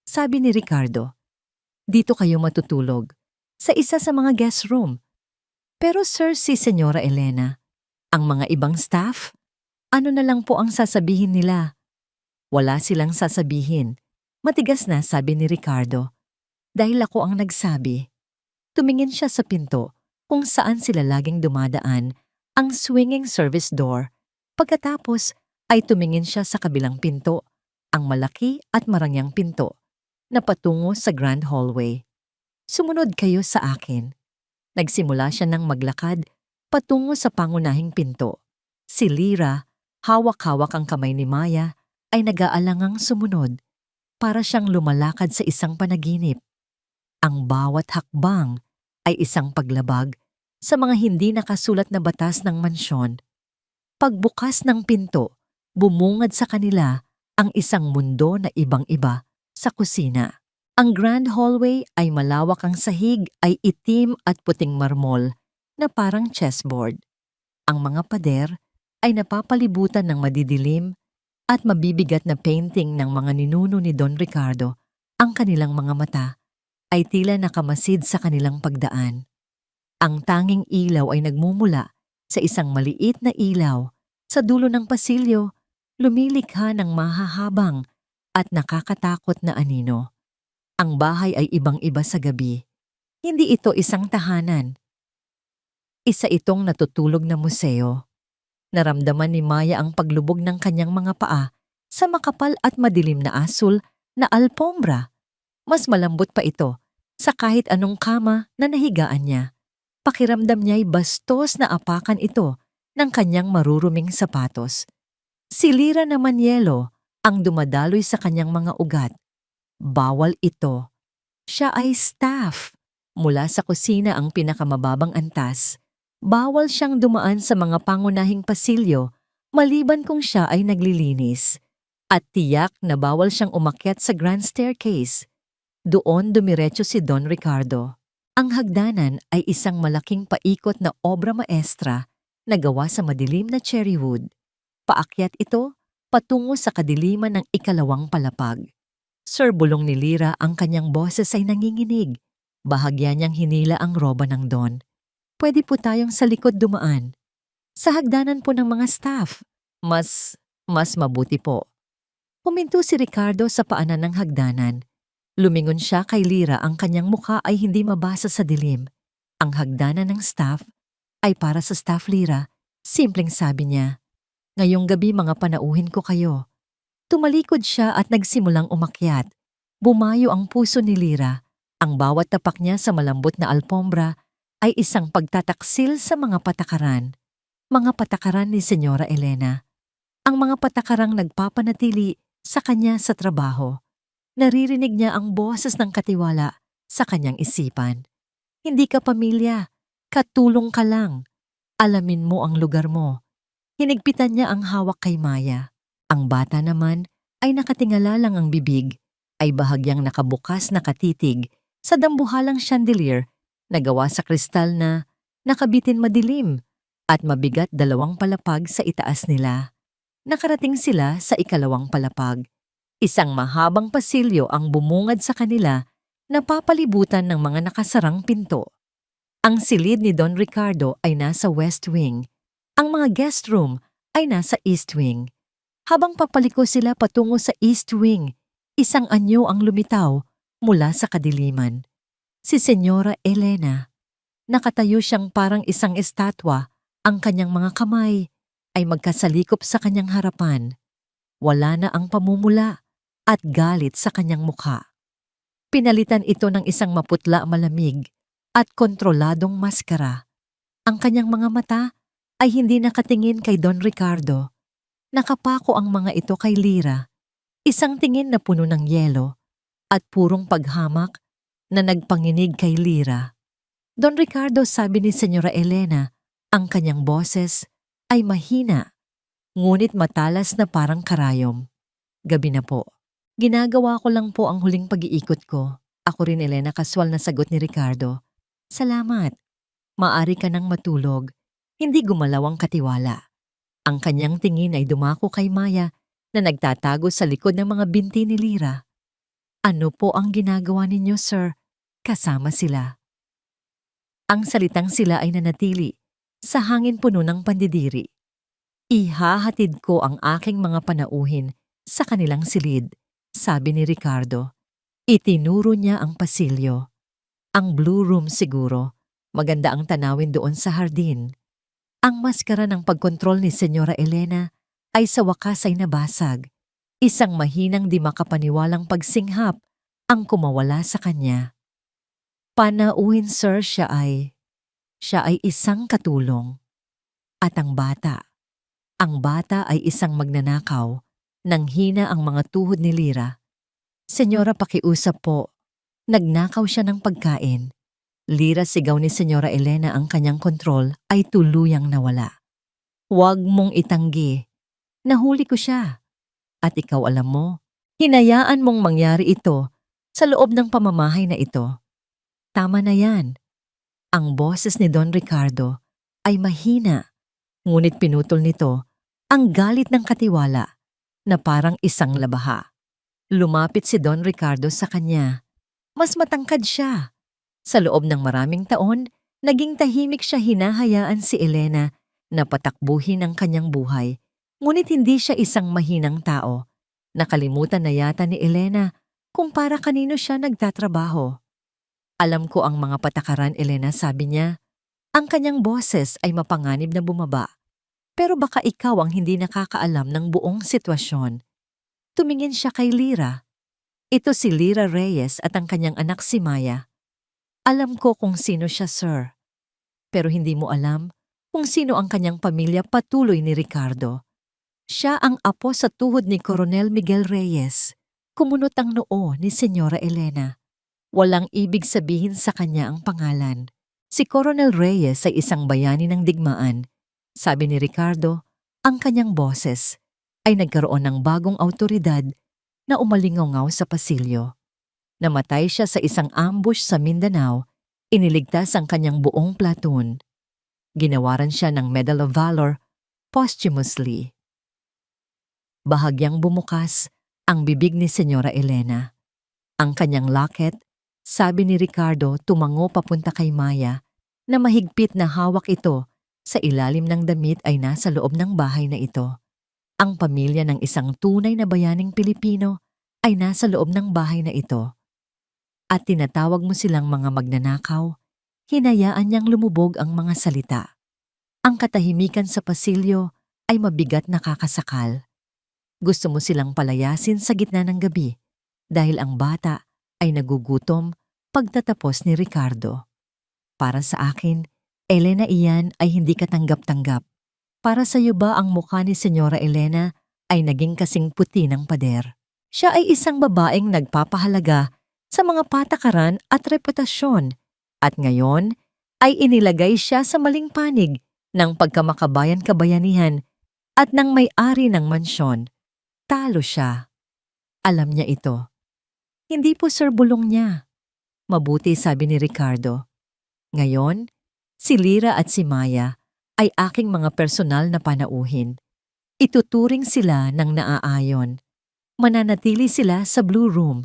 [SPEAKER 1] sabi ni Ricardo. Dito kayo matutulog, sa isa sa mga guest room. Pero sir, si Senyora Elena, ang mga ibang staff, ano na lang po ang sasabihin nila? Wala silang sasabihin. Matigas na, sabi ni Ricardo. Dahil ako ang nagsabi. Tumingin siya sa pinto kung saan sila laging dumadaan, ang swinging service door. Pagkatapos ay tumingin siya sa kabilang pinto, ang malaki at marangyang pinto, na patungo sa grand hallway. Sumunod kayo sa akin. Nagsimula siya ng maglakad patungo sa pangunahing pinto. Si Lyra, hawak-hawak ang kamay ni Maya, ay nag-aalangang sumunod para siyang lumalakad sa isang panaginip. Ang bawat hakbang ay isang paglabag sa mga hindi nakasulat na batas ng mansyon. Pagbukas ng pinto, bumungad sa kanila ang isang mundo na ibang-iba sa kusina. Ang grand hallway ay malawak, ang sahig ay itim at puting marmol na parang chessboard. Ang mga pader ay napapalibutan ng madidilim at mabibigat na painting ng mga ninuno ni Don Ricardo. Ang kanilang mga mata ay tila nakamasid sa kanilang pagdaan. Ang tanging ilaw ay nagmumula sa isang maliit na ilaw sa dulo ng pasilyo, lumilikha ng mahahabang at nakakatakot na anino. Ang bahay ay ibang-iba sa gabi. Hindi ito isang tahanan. Isa itong natutulog na museo. Naramdaman ni Maya ang paglubog ng kanyang mga paa sa makapal at madilim na asul na alpombra. Mas malambot pa ito sa kahit anong kama na nahigaan niya. Pakiramdam niya'y bastos na apakan ito ng kanyang maruruming sapatos. Si Lyra naman yelo ang dumadaloy sa kanyang mga ugat. Bawal ito. Siya ay staff. Mula sa kusina, ang pinakamababang antas. Bawal siyang dumaan sa mga pangunahing pasilyo maliban kung siya ay naglilinis. At tiyak na bawal siyang umakyat sa grand staircase. Doon dumiretso si Don Ricardo. Ang hagdanan ay isang malaking paikot na obra maestra na gawa sa madilim na cherry wood. Paakyat ito patungo sa kadiliman ng ikalawang palapag. Sir, bulong ni Lyra, ang kanyang boses ay nanginginig. Bahagya niyang hinila ang roba ng Don. Pwede po tayong sa likod dumaan. Sa hagdanan po ng mga staff. Mas mabuti po. Huminto si Ricardo sa paanan ng hagdanan. Lumingon siya kay Lyra, ang kanyang mukha ay hindi mabasa sa dilim. Ang hagdanan ng staff ay para sa staff, Lyra. Simpleng sabi niya. Ngayong gabi mga panauhin ko kayo. Tumalikod siya at nagsimulang umakyat. Bumayo ang puso ni Lyra. Ang bawat tapak niya sa malambot na alpombra ay isang pagtataksil sa mga patakaran. Mga patakaran ni Senyora Elena. Ang mga patakarang nagpapanatili sa kanya sa trabaho. Naririnig niya ang boses ng katiwala sa kanyang isipan. Hindi ka pamilya, katulong ka lang. Alamin mo ang lugar mo. Hinigpitan niya ang hawak kay Maya. Ang bata naman ay nakatingala lang ang bibig, ay bahagyang nakabukas na katitig sa dambuhalang chandelier na gawa sa kristal na nakabitin madilim at mabigat 2 palapag sa itaas nila. Nakarating sila sa ikalawang palapag. Isang mahabang pasilyo ang bumungad sa kanila na papalibutan ng mga nakasarang pinto. Ang silid ni Don Ricardo ay nasa West Wing. Ang mga guest room ay nasa East Wing. Habang papaliko sila patungo sa East Wing, isang anyo ang lumitaw mula sa kadiliman. Si Senyora Elena. Nakatayo siyang parang isang estatwa. Ang kanyang mga kamay ay magkasalikop sa kanyang harapan. Wala na ang pamumula at galit sa kanyang mukha. Pinalitan ito ng isang maputla malamig at kontroladong maskara. Ang kanyang mga mata ay hindi nakatingin kay Don Ricardo. Nakapako ang mga ito kay Lyra, isang tingin na puno ng yelo at purong paghamak na nagpanginig kay Lyra. Don Ricardo, sabi ni Senyora Elena, ang kanyang boses ay mahina, ngunit matalas na parang karayom. Gabi na po. Ginagawa ko lang po ang huling pag-iikot ko. Ako rin, Elena, kaswal na sagot ni Ricardo. Salamat. Maari ka nang matulog. Hindi gumalaw ang katiwala. Ang kanyang tingin ay dumako kay Maya na nagtatago sa likod ng mga binti ni Lyra. Ano po ang ginagawa ninyo, sir? Kasama sila. Ang salitang sila ay nanatili sa hangin puno ng pandidiri. Ihahatid ko ang aking mga panauhin sa kanilang silid, sabi ni Ricardo. Itinuro niya ang pasilyo. Ang blue room siguro. Maganda ang tanawin doon sa hardin. Ang maskara ng pagkontrol ni Senyora Elena ay sa wakas ay nabasag. Isang mahinang di makapaniwalang pagsinghap ang kumawala sa kanya. Panauhin, sir, siya ay isang katulong. At ang bata ay isang magnanakaw. Nang hina ang mga tuhod ni Lyra. Senyora, pakiusap po. Nagnakaw siya ng pagkain. Lyra, sigaw ni Senyora Elena, ang kanyang kontrol ay tuluyang nawala. Huwag mong itanggi. Nahuli ko siya. At ikaw alam mo, hinayaan mong mangyari ito sa loob ng pamamahay na ito. Tama na yan. Ang boses ni Don Ricardo ay mahina, ngunit pinutol nito ang galit ng katiwala na parang isang labaha. Lumapit si Don Ricardo sa kanya. Mas matangkad siya. Sa loob ng maraming taon, naging tahimik siya, hinahayaan si Elena na patakbuhin ang kanyang buhay. Ngunit hindi siya isang mahinang tao. Nakalimutan na yata ni Elena kung para kanino siya nagtatrabaho. Alam ko ang mga patakaran, Elena, sabi niya. Ang kanyang boses ay mapanganib na bumaba. Pero baka ikaw ang hindi nakakaalam ng buong sitwasyon. Tumingin siya kay Lyra. Ito si Lyra Reyes at ang kanyang anak si Maya. Alam ko kung sino siya, sir. Pero hindi mo alam kung sino ang kanyang pamilya, patuloy ni Ricardo. Siya ang apo sa tuhod ni Coronel Miguel Reyes. Kumunot ang noo ni Senyora Elena. Walang ibig sabihin sa kanya ang pangalan. Si Coronel Reyes ay isang bayani ng digmaan. Sabi ni Ricardo, ang kanyang boses ay nagkaroon ng bagong awtoridad na umalingaw sa pasilyo. Namatay siya sa isang ambush sa Mindanao, iniligtas ang kanyang buong platoon. Ginawaran siya ng Medal of Valor posthumously. Bahagyang bumukas ang bibig ni Senyora Elena. Ang kanyang locket, sabi ni Ricardo, tumango papunta kay Maya na mahigpit na hawak ito sa ilalim ng damit ay nasa loob ng bahay na ito. Ang pamilya ng isang tunay na bayaning Pilipino ay nasa loob ng bahay na ito. At tinatawag mo silang mga magnanakaw, hinayaan niyang lumubog ang mga salita. Ang katahimikan sa pasilyo ay mabigat na kakasakal. Gusto mo silang palayasin sa gitna ng gabi dahil ang bata ay nagugutom pagtatapos ni Ricardo. Para sa akin, Elena, iyan ay hindi katanggap-tanggap. Para sa iyo ba ang mukha ni Senyora Elena ay naging kasing puti ng pader? Siya ay isang babaeng nagpapahalaga sa mga patakaran at reputasyon at ngayon ay inilagay siya sa maling panig ng pagkamakabayan-kabayanihan at ng may-ari ng mansyon. Talo siya. Alam niya ito. Hindi po sir bulong niya. Mabuti sabi ni Ricardo. Ngayon, si Lyra at si Maya ay aking mga personal na panauhin. Ituturing sila ng naaayon. Mananatili sila sa Blue Room.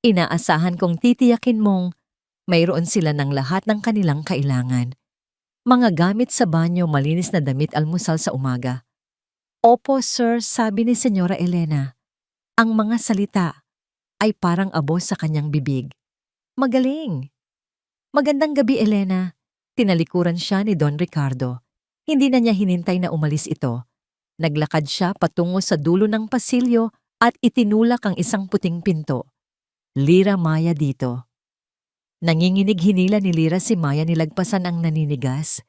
[SPEAKER 1] Inaasahan kong titiyakin mong mayroon sila ng lahat ng kanilang kailangan. Mga gamit sa banyo, malinis na damit, almusal sa umaga. Opo sir, sabi ni Senyora Elena. Ang mga salita ay parang abo sa kanyang bibig. Magaling! Magandang gabi, Elena. Tinalikuran siya ni Don Ricardo. Hindi na niya hinintay na umalis ito. Naglakad siya patungo sa dulo ng pasilyo at itinulak ang isang puting pinto. Lyra, Maya dito. Nanginginig hinila ni Lyra si Maya, nilagpasan ang naninigas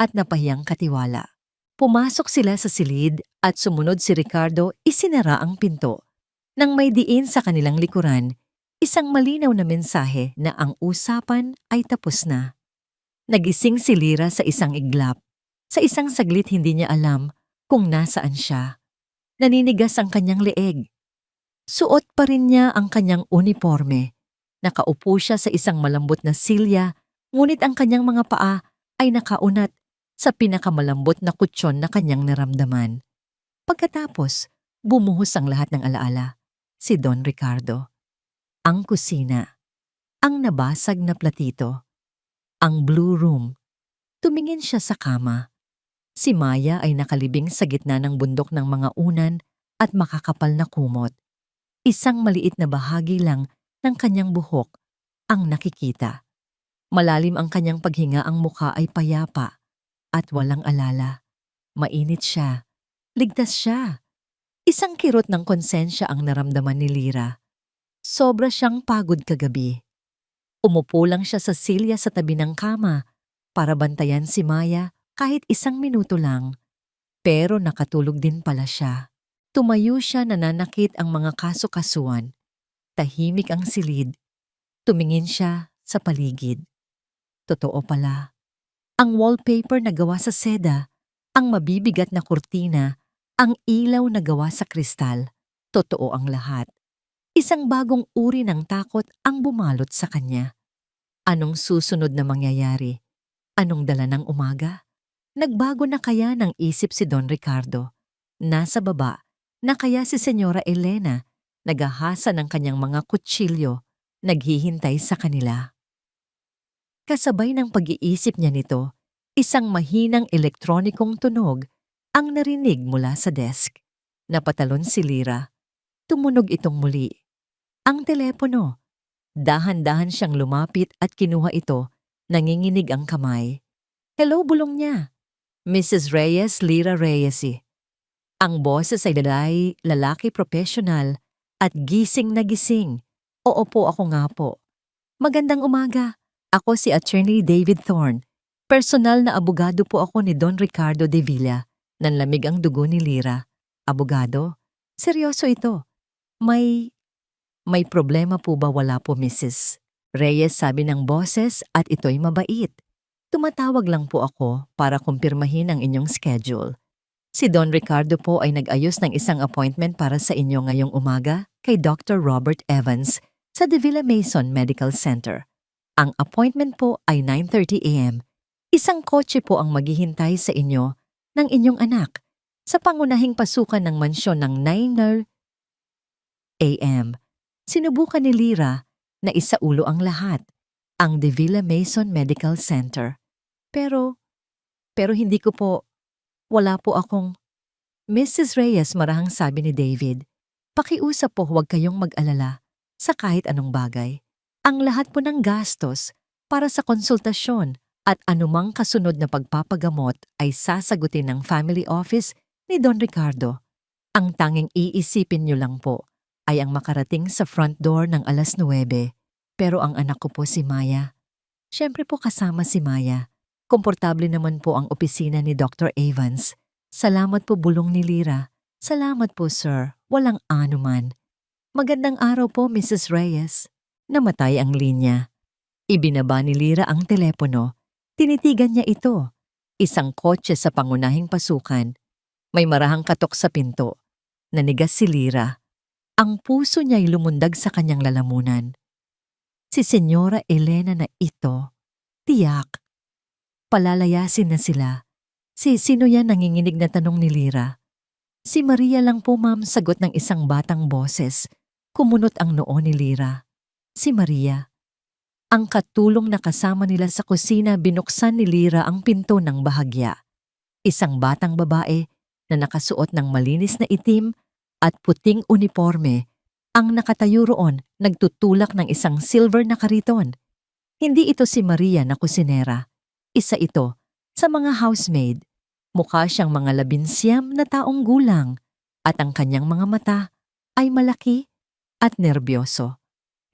[SPEAKER 1] at napahiyang katiwala. Pumasok sila sa silid at sumunod si Ricardo, isinara ang pinto. Nang may diin sa kanilang likuran, isang malinaw na mensahe na ang usapan ay tapos na. Nagising si Lyra sa isang iglap. Sa isang saglit hindi niya alam kung nasaan siya. Naninigas ang kanyang leeg. Suot pa rin niya ang kanyang uniforme. Nakaupo siya sa isang malambot na silya, ngunit ang kanyang mga paa ay nakaunat sa pinakamalambot na kutsyon na kanyang naramdaman. Pagkatapos, bumuhos ang lahat ng alaala. Si Don Ricardo. Ang kusina. Ang nabasag na platito. Ang Blue Room. Tumingin siya sa kama. Si Maya ay nakalibing sa gitna ng bundok ng mga unan at makakapal na kumot. Isang maliit na bahagi lang ng kanyang buhok ang nakikita. Malalim ang kanyang paghinga, ang mukha ay payapa at walang alala. Mainit siya. Ligtas siya. Isang kirot ng konsensya ang naramdaman ni Lyra. Sobra siyang pagod kagabi. Umupo lang siya sa silya sa tabi ng kama para bantayan si Maya kahit isang minuto lang. Pero nakatulog din pala siya. Tumayo siya, nananakit ang mga kaso-kasuan. Tahimik ang silid. Tumingin siya sa paligid. Totoo pala. Ang wallpaper na gawa sa seda, ang mabibigat na kurtina, ang ilaw na gawa sa kristal. Totoo ang lahat. Isang bagong uri ng takot ang bumalot sa kanya. Anong susunod na mangyayari? Anong dala ng umaga? Nagbago na kaya ng isip si Don Ricardo? Nasa baba na kaya si Senyora Elena, nagahasa ng kanyang mga kutsilyo, naghihintay sa kanila. Kasabay ng pag-iisip niya nito, isang mahinang elektronikong tunog ang narinig mula sa desk. Napatalon si Lyra. Tumunog itong muli. Ang telepono. Dahan-dahan siyang lumapit at kinuha ito, nanginginig ang kamay. Hello, bulong niya. Mrs. Reyes, Lyra Reyes. Ang boses ay lalaki profesional at gising na gising. Oo po, ako nga po. Magandang umaga. Ako si Attorney David Thorne. Personal na abogado po ako ni Don Ricardo de Villa. Nanlamig ang dugo ni Lyra. Abogado? Seryoso ito. May problema po ba? Wala po, Mrs. Reyes, sabi ng boses, at ito'y mabait. Tumatawag lang po ako para kumpirmahin ang inyong schedule. Si Don Ricardo po ay nag-ayos ng isang appointment para sa inyo ngayong umaga kay Dr. Robert Evans sa De Villa Mason Medical Center. Ang appointment po ay 9:30 a.m. Isang kotse po ang maghihintay sa inyo ng inyong anak sa pangunahing pasukan ng mansyon ng 9 a.m. Sinubukan ni Lyra na isaulo ang lahat, ang De Villa Mason Medical Center. Pero hindi ko po, wala po akong... Mrs. Reyes, marahang sabi ni David, pakiusap po, huwag kayong mag-alala sa kahit anong bagay. Ang lahat po ng gastos para sa konsultasyon at anumang kasunod na pagpapagamot ay sasagutin ng family office ni Don Ricardo. Ang tanging iisipin niyo lang po ay ang makarating sa front door ng 9:00. Pero ang anak ko po si Maya. Siyempre po kasama si Maya. Komportable naman po ang opisina ni Dr. Evans. Salamat po bulong ni Lira. Salamat po sir, walang anuman. Magandang araw po Mrs. Reyes. Namatay ang linya. Ibinaba ni Lira ang telepono. Tinitigan niya ito. Isang kotse sa pangunahing pasukan. May marahang katok sa pinto. Nanigas si Lira. Ang puso niya'y lumundag sa kanyang lalamunan. Si Senyora Elena na ito, tiyak. Palalayasin na sila. Sino yan nanginginig na tanong ni Lira? Si Maria lang po ma'am, sagot ng isang batang boses. Kumunot ang noo ni Lira. Si Maria. Ang katulong na kasama nila sa kusina, binuksan ni Lira ang pinto ng bahagya. Isang batang babae na nakasuot ng malinis na itim at puting uniforme ang nakatayo roon, nagtutulak ng isang silver na kariton. Hindi ito si Maria na kusinera. Isa ito sa mga housemaid. Mukha siyang mga 19 na taong gulang at ang kanyang mga mata ay malaki at nerbyoso.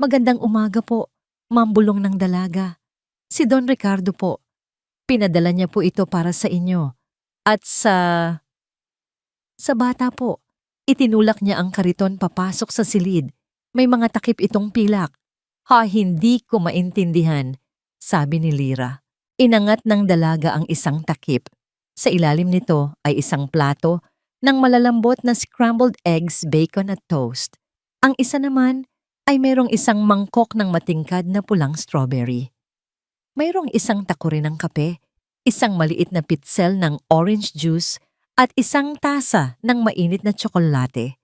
[SPEAKER 1] Magandang umaga po, mambulong ng dalaga. Si Don Ricardo po. Pinadala niya po ito para sa inyo. At sa bata po. Itinulak niya ang kariton papasok sa silid. May mga takip itong pilak. Hindi ko maintindihan, sabi ni Lira. Inangat ng dalaga ang isang takip. Sa ilalim nito ay isang plato ng malalambot na scrambled eggs, bacon at toast. Ang isa naman ay mayroong isang mangkok ng matingkad na pulang strawberry. Mayroong isang takuri ng kape, isang maliit na pitsel ng orange juice at isang tasa ng mainit na tsokolate.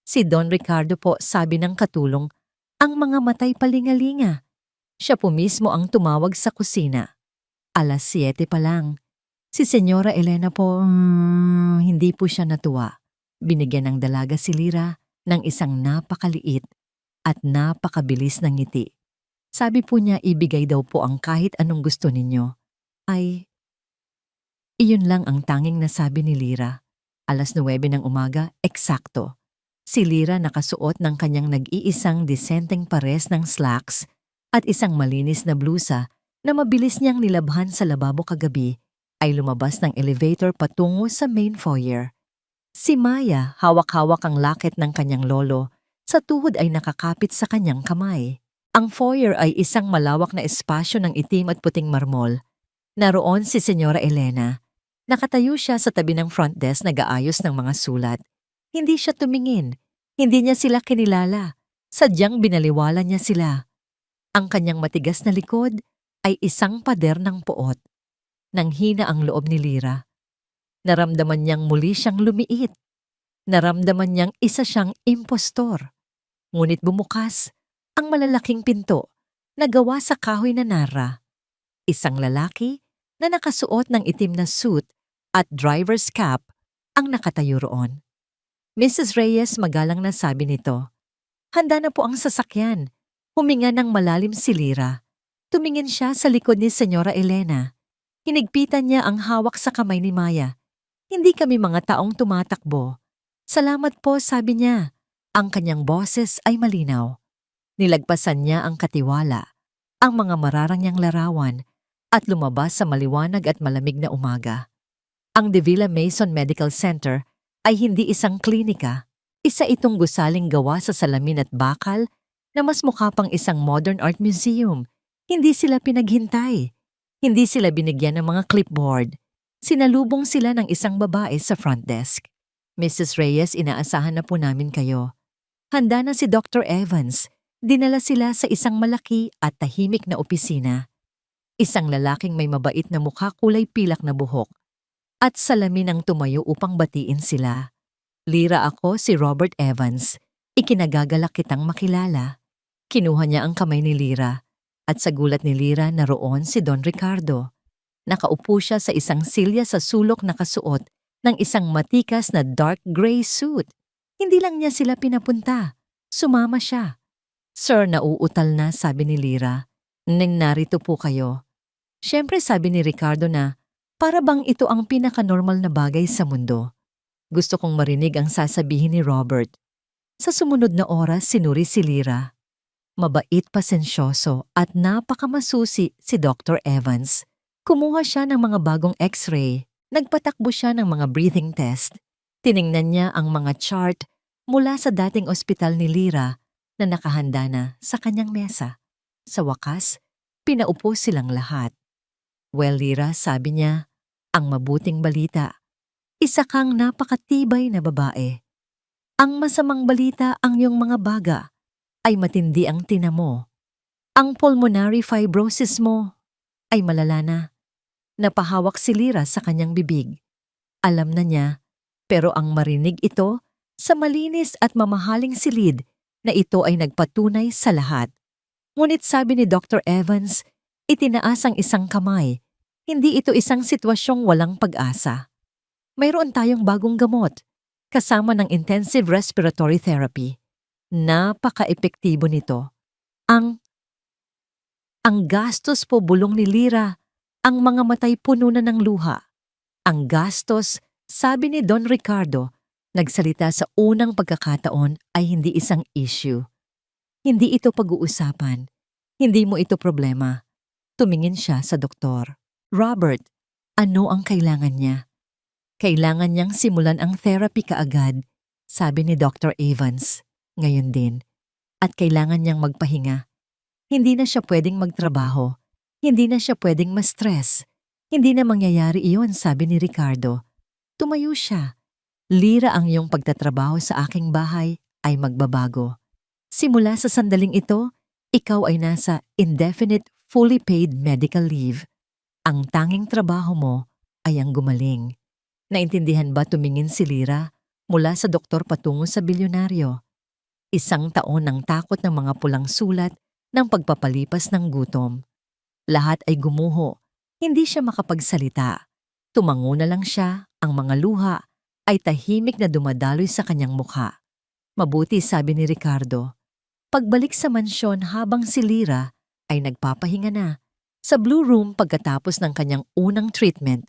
[SPEAKER 1] Si Don Ricardo po, sabi ng katulong, ang mga matay palingalinga. Siya po mismo ang tumawag sa kusina. 7:00 pa lang. Si Senyora Elena po, hindi po siya natuwa. Binigyan ng dalaga si Lira ng isang napakaliit at napakabilis ng ngiti. Sabi po niya ibigay daw po ang kahit anong gusto ninyo. Iyon lang ang tanging nasabi ni Lira. 9:00 ng umaga, eksakto. Si Lira nakasuot ng kanyang nag-iisang disenteng pares ng slacks at isang malinis na blusa na mabilis niyang nilabhan sa lababo kagabi ay lumabas ng elevator patungo sa main foyer. Si Maya, hawak-hawak ang laket ng kanyang lolo, sa tuhod ay nakakapit sa kanyang kamay. Ang foyer ay isang malawak na espasyo ng itim at puting marmol. Naroon si Senyora Elena. Nakatayo siya sa tabi ng front desk nag-aayos ng mga sulat. Hindi siya tumingin. Hindi niya sila kinilala. Sadyang binaliwala niya sila. Ang kanyang matigas na likod ay isang pader ng puot. Nanghina ang loob ni Lira. Naramdaman niyang muli siyang lumiit. Naramdaman niyang isa siyang impostor. Ngunit bumukas ang malalaking pinto na gawa sa kahoy na nara. Isang lalaki na nakasuot ng itim na suit at driver's cap ang nakatayo roon. Mrs. Reyes, magalang na sabi nito. Handa na po ang sasakyan. Huminga ng malalim si Lira. Tumingin siya sa likod ni Senyora Elena. Hinigpitan niya ang hawak sa kamay ni Maya. Hindi kami mga taong tumatakbo. Salamat po, sabi niya. Ang kanyang boses ay malinaw. Nilagpasan niya ang katiwala, ang mga mararangyang larawan, at lumabas sa maliwanag at malamig na umaga. Ang De Villa Mason Medical Center ay hindi isang klinika. Isa itong gusaling gawa sa salamin at bakal na mas mukha pang isang modern art museum. Hindi sila pinaghintay. Hindi sila binigyan ng mga clipboard. Sinalubong sila ng isang babae sa front desk. Mrs. Reyes, inaasahan na po namin kayo. Handa na si Dr. Evans. Dinala sila sa isang malaki at tahimik na opisina. Isang lalaking may mabait na mukha, kulay pilak na buhok. At salamin ang tumayo upang batiin sila. Lira, ako si Robert Evans. Ikinagagalak kitang makilala. Kinuha niya ang kamay ni Lira. At sa gulat ni Lira, naroon si Don Ricardo. Nakaupo siya sa isang silya sa sulok nakasuot ng isang matikas na dark gray suit. Hindi lang niya sila pinapunta. Sumama siya. Sir, nauutal na, sabi ni Lira. Neng narito po kayo. Siyempre sabi ni Ricardo na para bang ito ang pinaka-normal na bagay sa mundo. Gusto kong marinig ang sasabihin ni Robert. Sa sumunod na oras sinuri si Lyra. Mabait, pasensyoso at napakamasusi si Dr. Evans. Kumuha siya ng mga bagong x-ray. Nagpatakbo siya ng mga breathing test. Tiningnan niya ang mga chart mula sa dating ospital ni Lyra na nakahanda na sa kanyang mesa. Sa wakas, pinaupo silang lahat. Well, Lyra, sabi niya, ang mabuting balita. Isa kang napakatibay na babae. Ang masamang balita ang iyong mga baga ay matindi ang tina mo. Ang pulmonary fibrosis mo ay malala na. Napahawak si Lyra sa kanyang bibig. Alam na niya, pero ang marinig ito sa malinis at mamahaling silid na ito ay nagpatunay sa lahat. Ngunit sabi ni Dr. Evans, itinaas ang isang kamay. Hindi ito isang sitwasyong walang pag-asa. Mayroon tayong bagong gamot, kasama ng intensive respiratory therapy. Napaka-epektibo nito. Ang gastos po, bulong ni Lyra. Ang mga matay puno na ng luha. Ang gastos, sabi ni Don Ricardo, nagsalita sa unang pagkakataon ay hindi isang issue. Hindi ito pag-uusapan. Hindi mo ito problema. Tumingin siya sa doktor. Robert, ano ang kailangan niya? Kailangan niyang simulan ang therapy kaagad, sabi ni Dr. Evans. Ngayon din. At kailangan niyang magpahinga. Hindi na siya pwedeng magtrabaho. Hindi na siya pwedeng ma-stress. Hindi na mangyayari iyon, sabi ni Ricardo. Tumayo siya. Lyra, ang iyong pagtatrabaho sa aking bahay ay magbabago. Simula sa sandaling ito, ikaw ay nasa indefinite, fully paid medical leave. Ang tanging trabaho mo ay ang gumaling. Naintindihan ba, tumingin si Lyra mula sa doktor patungo sa bilyonaryo? 1 taon ng takot ng mga pulang sulat ng pagpapalipas ng gutom. Lahat ay gumuho. Hindi siya makapagsalita. Tumango na lang siya, ang mga luha ay tahimik na dumadaloy sa kanyang mukha. Mabuti, sabi ni Ricardo. Pagbalik sa mansyon habang si Lyra ay nagpapahinga na sa Blue Room pagkatapos ng kanyang unang treatment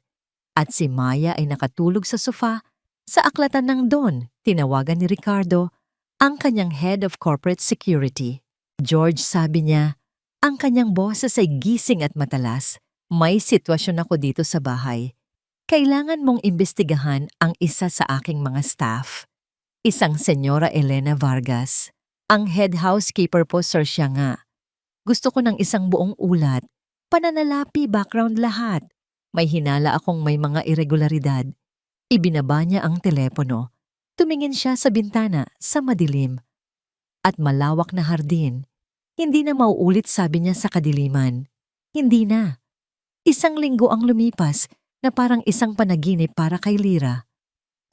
[SPEAKER 1] at si Maya ay nakatulog sa sofa sa aklatan ng Don, tinawagan ni Ricardo ang kanyang head of corporate security. George, sabi niya, ang kanyang boses ay gising at matalas. May sitwasyon ako dito sa bahay. Kailangan mong imbestigahan ang isa sa aking mga staff. Isang Senyora Elena Vargas. Ang head housekeeper po, sir, siya nga. Gusto ko ng isang buong ulat. Pananalapi, background, lahat. May hinala akong may mga irregularidad. Ibinaba niya ang telepono. Tumingin siya sa bintana sa madilim. At malawak na hardin. Hindi na mauulit, sabi niya sa kadiliman. Hindi na. 1 linggo ang lumipas na parang isang panaginip para kay Lyra.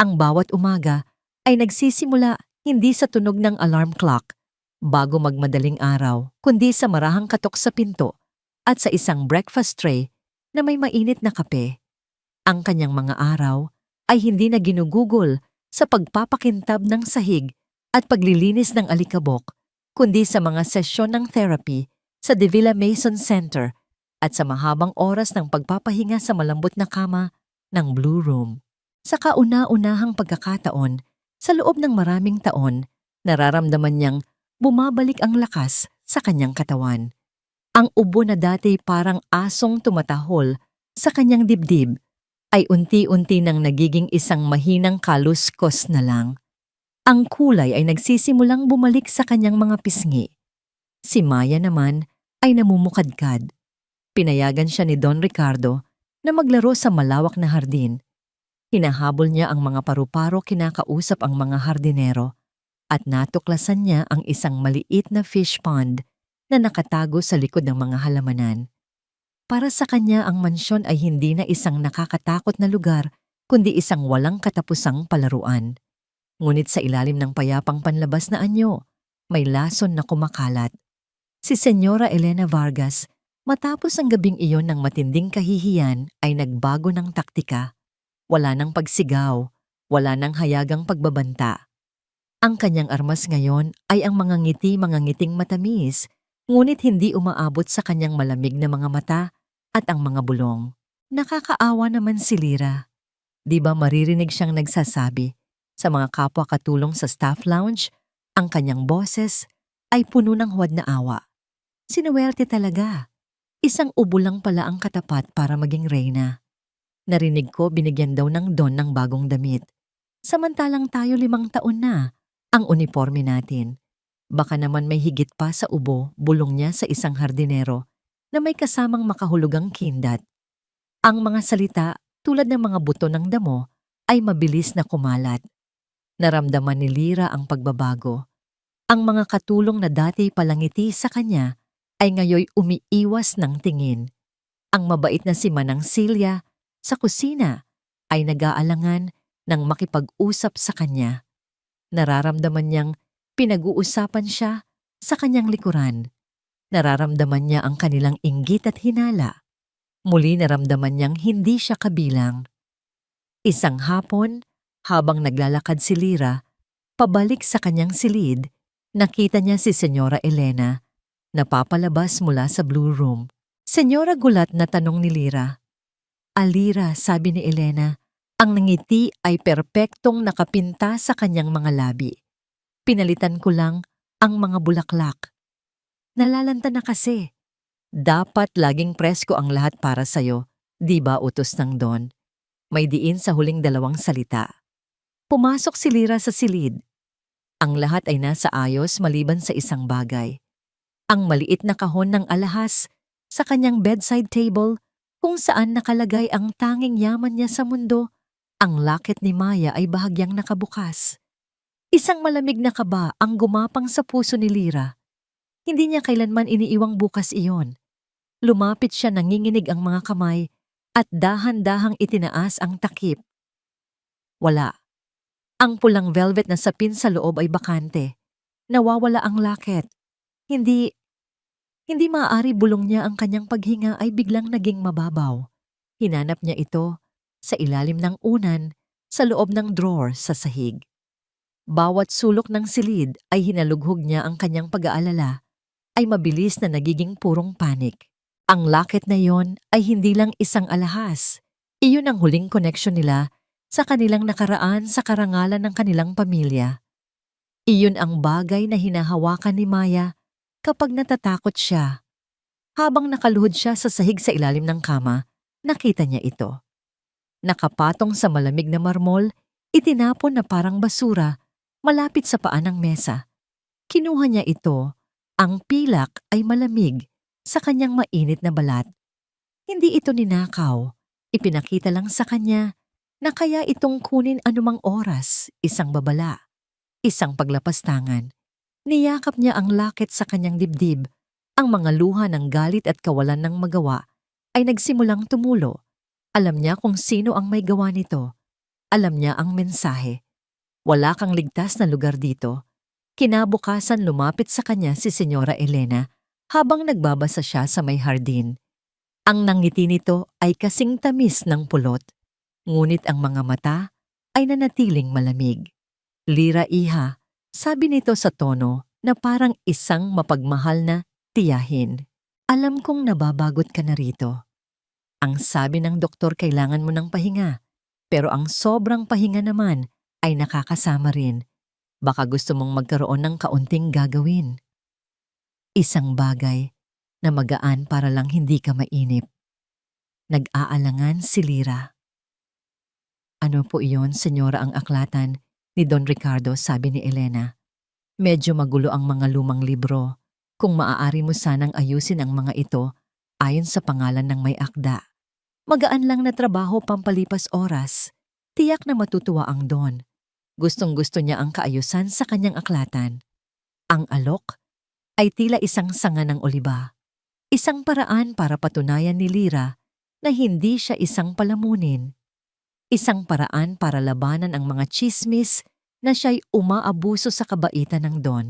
[SPEAKER 1] Ang bawat umaga ay nagsisimula hindi sa tunog ng alarm clock bago magmadaling araw, kundi sa marahang katok sa pinto at sa isang breakfast tray na may mainit na kape. Ang kanyang mga araw ay hindi na ginugugol sa pagpapakintab ng sahig at paglilinis ng alikabok, kundi sa mga sesyon ng therapy sa De Villa Mason Center at sa mahabang oras ng pagpapahinga sa malambot na kama ng Blue Room. Sa kauna-unahang pagkakataon, sa loob ng maraming taon, nararamdaman niyang bumabalik ang lakas sa kanyang katawan. Ang ubo na dati parang asong tumatahol sa kanyang dibdib ay unti-unti nang nagiging isang mahinang kaluskos na lang. Ang kulay ay nagsisimulang bumalik sa kanyang mga pisngi. Si Maya naman ay namumukadkad. Pinayagan siya ni Don Ricardo na maglaro sa malawak na hardin. Hinahabol niya ang mga paru-paro, kinakausap ang mga hardinero at natuklasan niya ang isang maliit na fish pond na nakatago sa likod ng mga halamanan. Para sa kanya, ang mansyon ay hindi na isang nakakatakot na lugar, kundi isang walang katapusang palaruan. Ngunit sa ilalim ng payapang panlabas na anyo, may lason na kumakalat. Si Senyora Elena Vargas, matapos ang gabing iyon ng matinding kahihiyan, ay nagbago ng taktika. Wala nang pagsigaw, wala nang hayagang pagbabanta. Ang kanyang armas ngayon ay ang mga ngiting matamis, ngunit hindi umaabot sa kanyang malamig na mga mata at ang mga bulong. Nakakaawa naman si Lyra. Di ba maririnig siyang nagsasabi sa mga kapwa katulong sa staff lounge, ang kanyang boses ay puno ng huwad na awa. Sinuwerte talaga. Isang ubo lang pala ang katapat para maging reyna. Narinig ko binigyan daw ng Don ng bagong damit. Samantalang tayo 5 taon na ang uniforme natin. Baka naman may higit pa sa ubo, bulong niya sa isang hardinero na may kasamang makahulugang kindat. Ang mga salita, tulad ng mga buto ng damo, ay mabilis na kumalat. Naramdaman ni Lyra ang pagbabago. Ang mga katulong na dati palangiti sa kanya ay ngayoy umiiwas ng tingin. Ang mabait na si Manang Celia sa kusina ay nag-aalangan ng makipag-usap sa kanya. Nararamdaman niyang pinag-uusapan siya sa kanyang likuran. Nararamdaman niya ang kanilang inggit at hinala. Muli naramdaman niyang hindi siya kabilang. Isang hapon, habang naglalakad si Lyra, pabalik sa kanyang silid, nakita niya si Senyora Elena na papalabas mula sa blue room. Senyora, gulat na tanong ni Lyra. Lyra, sabi ni Elena, ang ngiti ay perpektong nakapinta sa kanyang mga labi. Pinalitan ko lang ang mga bulaklak. Nalalanta na kasi. Dapat laging presko ang lahat para sa'yo, di ba utos ng Don? May diin sa huling 2 salita. Pumasok si Lyra sa silid. Ang lahat ay nasa ayos maliban sa isang bagay. Ang maliit na kahon ng alahas sa kanyang bedside table kung saan nakalagay ang tanging yaman niya sa mundo, ang locket ni Maya ay bahagyang nakabukas. Isang malamig na kaba ang gumapang sa puso ni Lyra. Hindi niya kailanman iniiwang bukas iyon. Lumapit siya, nanginginig ang mga kamay at dahan-dahang itinaas ang takip. Wala. Ang pulang velvet na sapin sa loob ay bakante. Nawawala ang locket. Hindi maaari, bulong niya. Ang kanyang paghinga ay biglang naging mababaw. Hinanap niya ito sa ilalim ng unan, sa loob ng drawer sa sahig. Bawat sulok ng silid ay hinalughog niya. Ang kanyang pag-aalala ay mabilis na nagiging purong panik. Ang locket na yon ay hindi lang isang alahas. Iyon ang huling koneksyon nila sa kanilang nakaraan, sa karangalan ng kanilang pamilya. Iyon ang bagay na hinahawakan ni Maya kapag natatakot siya. Habang nakaluhod siya sa sahig sa ilalim ng kama, nakita niya ito. Nakapatong sa malamig na marmol, itinapon na parang basura, malapit sa paa ng mesa. Kinuha niya ito. Ang pilak ay malamig sa kanyang mainit na balat. Hindi ito ninakaw. Ipinakita lang sa kanya na kaya itong kunin anumang oras, isang babala, isang paglapastangan. Niyakap niya ang locket sa kanyang dibdib. Ang mga luha ng galit at kawalan ng magawa ay nagsimulang tumulo. Alam niya kung sino ang may gawa nito. Alam niya ang mensahe. Wala kang ligtas na lugar dito. Kinabukasan lumapit sa kanya si Senyora Elena habang nagbabasa siya sa may hardin. Ang nangiti nito ay kasing tamis ng pulot, ngunit ang mga mata ay nanatiling malamig. Lyra, iha, sabi nito sa tono na parang isang mapagmahal na tiyahin. Alam kong nababagot ka na rito. Ang sabi ng doktor, kailangan mo ng pahinga, pero ang sobrang pahinga naman ay nakakasama rin. Baka gusto mong magkaroon ng kaunting gagawin. Isang bagay na magaan para lang hindi ka mainip. Nag-aalangan si Lyra. Ano po iyon, senyora? Ang aklatan ni Don Ricardo, sabi ni Elena. Medyo magulo ang mga lumang libro. Kung maaari mo sanang ayusin ang mga ito ayon sa pangalan ng may akda. Magaan lang na trabaho, pampalipas oras. Tiyak na matutuwa ang Don. Gustong-gusto niya ang kaayusan sa kanyang aklatan. Ang alok ay tila isang sanga ng oliba. Isang paraan para patunayan ni Lyra na hindi siya isang palamunin. Isang paraan para labanan ang mga tsismis na siya'y umaabuso sa kabaitan ng Don.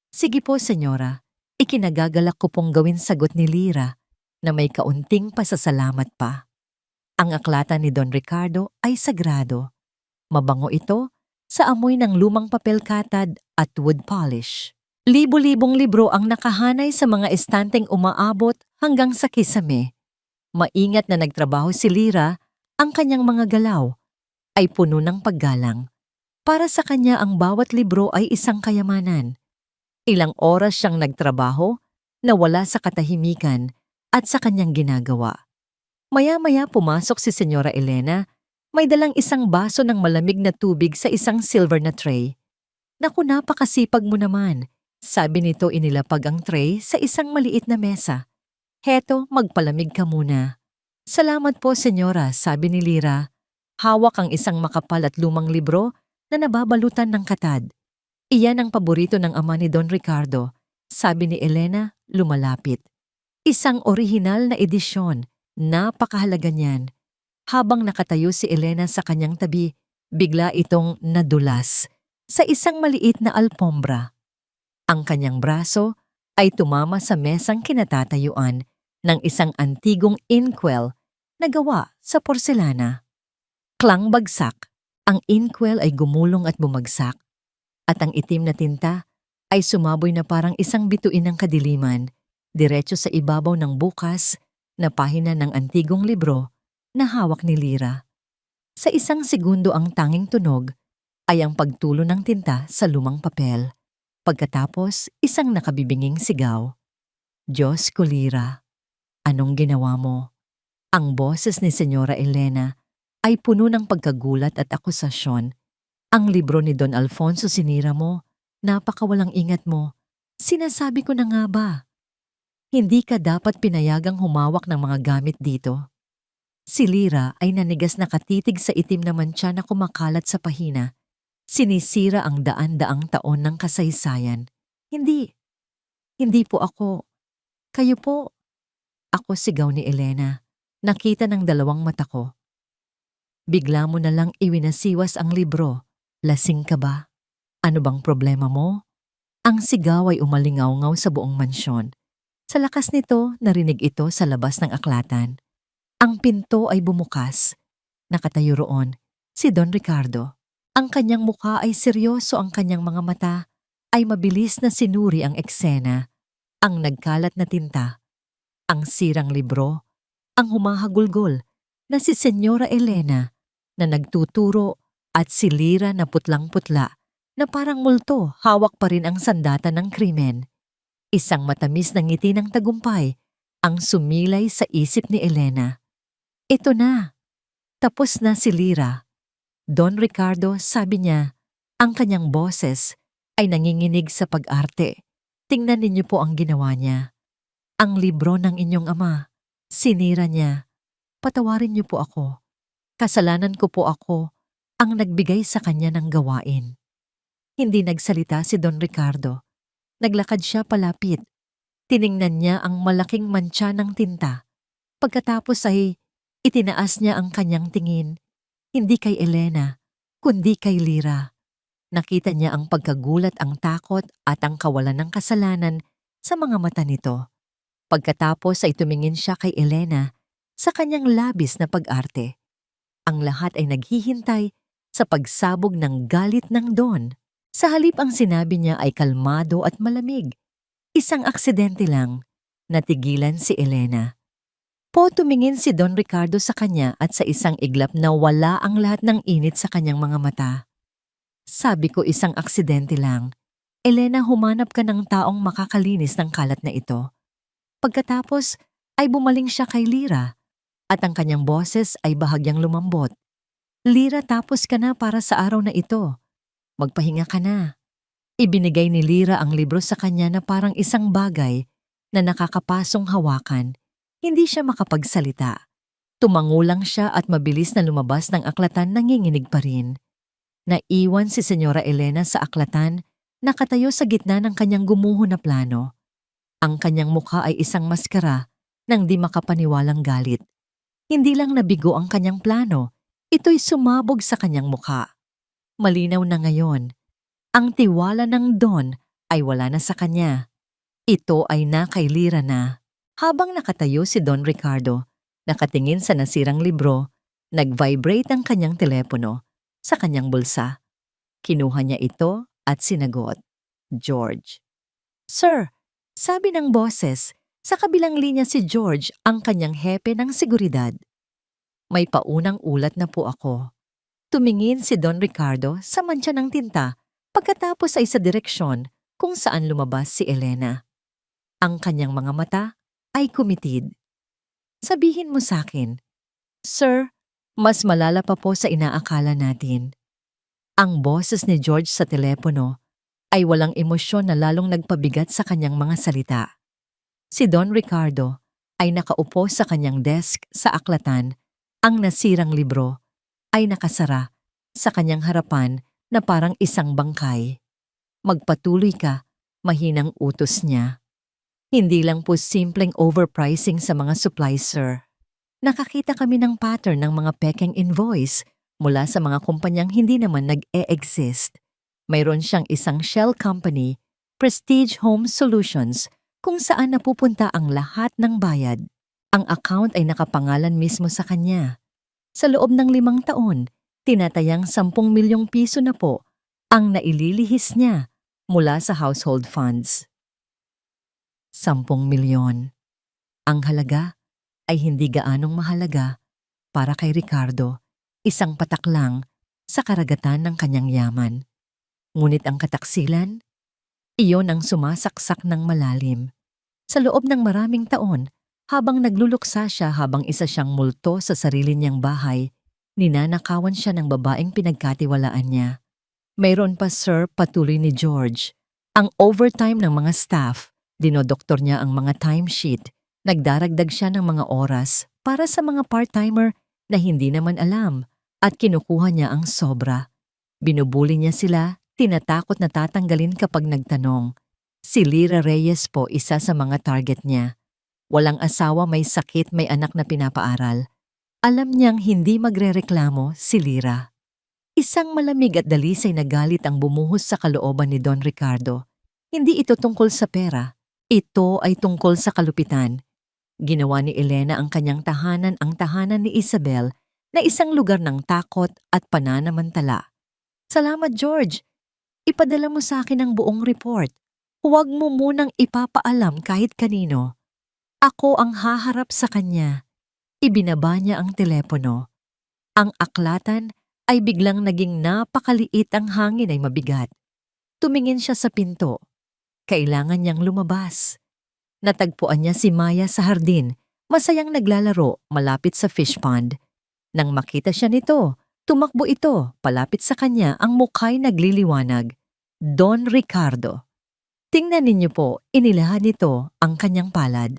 [SPEAKER 1] Sige po, senyora, ikinagagalak ko pong gawin, sagot ni Lyra na may kaunting pasasalamat pa. Ang aklatan ni Don Ricardo ay sagrado. Mabango ito sa amoy ng lumang papel katad at wood polish. Libo-libong libro ang nakahanay sa mga estanteng umaabot hanggang sa kisame. Maingat na nagtrabaho si Lyra, ang kanyang mga galaw ay puno ng paggalang. Para sa kanya ang bawat libro ay isang kayamanan. Ilang oras siyang nagtrabaho na wala sa katahimikan at sa kanyang ginagawa. Maya-maya pumasok si Senyora Elena, may dalang isang baso ng malamig na tubig sa isang silver na tray. "Naku, napakasipag mo naman," sabi nito inilapag ang tray sa isang maliit na mesa. "Heto, magpalamig ka muna." "Salamat po, Senyora," sabi ni Lira. Hawak ang isang makapal at lumang libro na nababalutan ng katad. "Iyan ang paborito ng ama ni Don Ricardo," sabi ni Elena, lumalapit. "Isang orihinal na edisyon, napakahalaga niyan." Habang nakatayo si Elena sa kanyang tabi, bigla itong nadulas sa isang maliit na alpombra. Ang kanyang braso ay tumama sa mesang kinatatayuan ng isang antigong inkwell na gawa sa porselana. Klang bagsak, ang inkwell ay gumulong at bumagsak, at ang itim na tinta ay sumaboy na parang isang bituin ng kadiliman, diretso sa ibabaw ng bukas na pahina ng antigong libro na hawak ni Lira. Sa isang segundo ang tanging tunog ay ang pagtulo ng tinta sa lumang papel. Pagkatapos, isang nakabibinging sigaw. "Diyos ko, Lira, anong ginawa mo?" Ang boses ni Senyora Elena ay puno ng pagkagulat at akusasyon. "Ang libro ni Don Alfonso sinira mo. Napakawalang ingat mo. Sinasabi ko na nga ba? Hindi ka dapat pinayagang humawak ng mga gamit dito." Si Lira ay nanigas na katitig sa itim na mantsa na kumakalat sa pahina. Sinisira ang daan-daang taon ng kasaysayan. Hindi, hindi po ako. Kayo po." "Ako," sigaw ni Elena. Nakita ng dalawang mata ko. "Bigla mo na lang iwinasiwas ang libro. Lasing ka ba? Ano bang problema mo?" Ang sigaw ay umalingaw-ngaw sa buong mansyon. Sa lakas nito, narinig ito sa labas ng aklatan. Ang pinto ay bumukas. Nakatayo roon si Don Ricardo. Ang kanyang mukha ay seryoso, ang kanyang mga mata ay mabilis na sinuri ang eksena. Ang nagkalat na tinta, ang sirang libro, ang humahagulgol na si Senyora Elena na nagtuturo at si Lira na putlang-putla na parang multo, hawak pa rin ang sandata ng krimen. Isang matamis na ngiti ng tagumpay ang sumilay sa isip ni Elena. Ito na, tapos na si Lira. "Don Ricardo," sabi niya, ang kanyang boses ay nanginginig sa pag-arte. "Tingnan ninyo po ang ginawa niya. Ang libro ng inyong ama, sinira niya. Patawarin niyo po ako. Kasalanan ko po ako ang nagbigay sa kanya ng gawain." Hindi nagsalita si Don Ricardo. Naglakad siya palapit. Tiningnan niya ang malaking mantsa ng tinta. Pagkatapos ay itinaas niya ang kanyang tingin, hindi kay Elena, kundi kay Lira. Nakita niya ang pagkagulat, ang takot at ang kawalan ng kasalanan sa mga mata nito. Pagkatapos ay tumingin siya kay Elena sa kanyang labis na pag-arte. Ang lahat ay naghihintay sa pagsabog ng galit ng Don. Sa halip ang sinabi niya ay kalmado at malamig. Isang aksidente lang. Natigilan si Elena. Tumingin si Don Ricardo sa kanya at sa isang iglap na wala ang lahat ng init sa kanyang mga mata. "Sabi ko isang aksidente lang. Elena, humanap ka ng taong makakalinis ng kalat na ito." Pagkatapos ay bumaling siya kay Lira at ang kanyang boses ay bahagyang lumambot. "Lira, tapos ka na para sa araw na ito. Magpahinga ka na." Ibinigay ni Lira ang libro sa kanya na parang isang bagay na nakakapasong hawakan. Hindi siya makapagsalita. Tumango lang siya at mabilis na lumabas ng aklatan, nanginginig pa rin. Naiwan si Senyora Elena sa aklatan, nakatayo sa gitna ng kanyang gumuho na plano. Ang kanyang mukha ay isang maskara ng di makapaniwalang galit. Hindi lang nabigo ang kanyang plano, ito'y sumabog sa kanyang mukha. Malinaw na ngayon, ang tiwala ng Don ay wala na sa kanya. Ito ay na kay Lira na. Habang nakatayo si Don Ricardo, nakatingin sa nasirang libro, nag-vibrate ang kanyang telepono sa kanyang bulsa. Kinuha niya ito at sinagot. "George." "Sir," sabi ng boses, sa kabilang linya si George, ang kanyang hepe ng seguridad. "May paunang ulat na po ako." Tumingin si Don Ricardo sa mantsa ng tinta pagkatapos ay sa direksyon kung saan lumabas si Elena. Ang kanyang mga mata ay kumitid. Sabihin mo sa akin, Sir, mas malala pa po sa inaakala natin. Ang boses ni George sa telepono ay walang emosyon na lalong nagpabigat sa kanyang mga salita. Si Don Ricardo ay nakaupo sa kanyang desk sa aklatan. Ang nasirang libro ay nakasara sa kanyang harapan na parang isang bangkay. Magpatuloy ka, mahinang utos niya. Hindi lang po simpleng overpricing sa mga supplies, sir. Nakakita kami ng pattern ng mga pekeng invoice mula sa mga kumpanyang hindi naman nag-e-exist. Mayroon siyang isang shell company, Prestige Home Solutions, kung saan napupunta ang lahat ng bayad. Ang account ay nakapangalan mismo sa kanya. Sa loob ng 5 taon, tinatayang 10 milyong piso na po ang naililihis niya mula sa household funds. 10 milyon. Ang halaga ay hindi gaanong mahalaga para kay Ricardo, isang patak lang sa karagatan ng kanyang yaman. Ngunit ang kataksilan, iyon ang sumasaksak ng malalim. Sa loob ng maraming taon, habang nagluluksa siya habang isa siyang multo sa sarili niyang bahay, ninanakawan siya ng babaeng pinagkatiwalaan niya. Mayroon pa, sir, patuloy ni George. Ang overtime ng mga staff, dinodoktor niya ang mga timesheet, nagdaragdag siya ng mga oras para sa mga part-timer na hindi naman alam at kinukuha niya ang sobra. Binubuli niya sila, tinatakot na tatanggalin kapag nagtanong. Si Lyra Reyes po isa sa mga target niya. Walang asawa, may sakit, may anak na pinapaaral. Alam niyang hindi magrereklamo si Lyra. Isang malamig at dalisay na galit ang bumuhos sa kalooban ni Don Ricardo. Hindi ito tungkol sa pera. Ito ay tungkol sa kalupitan. Ginawa ni Elena ang kanyang tahanan ang tahanan ni Isabel na isang lugar ng takot at pananamantala. Salamat, George. Ipadala mo sa akin ang buong report. Huwag mo munang ipapaalam kahit kanino. Ako ang haharap sa kanya. Ibinaba niya ang telepono. Ang aklatan ay biglang naging napakaliit, ang hangin ay mabigat. Tumingin siya sa pinto. Kailangan niyang lumabas. Natagpuan niya si Maya sa hardin, masayang naglalaro malapit sa fish pond. Nang makita siya nito, tumakbo ito, palapit sa kanya, ang mukha'y nagliliwanag. Don Ricardo. Tingnan ninyo po, inilahad nito ang kanyang palad.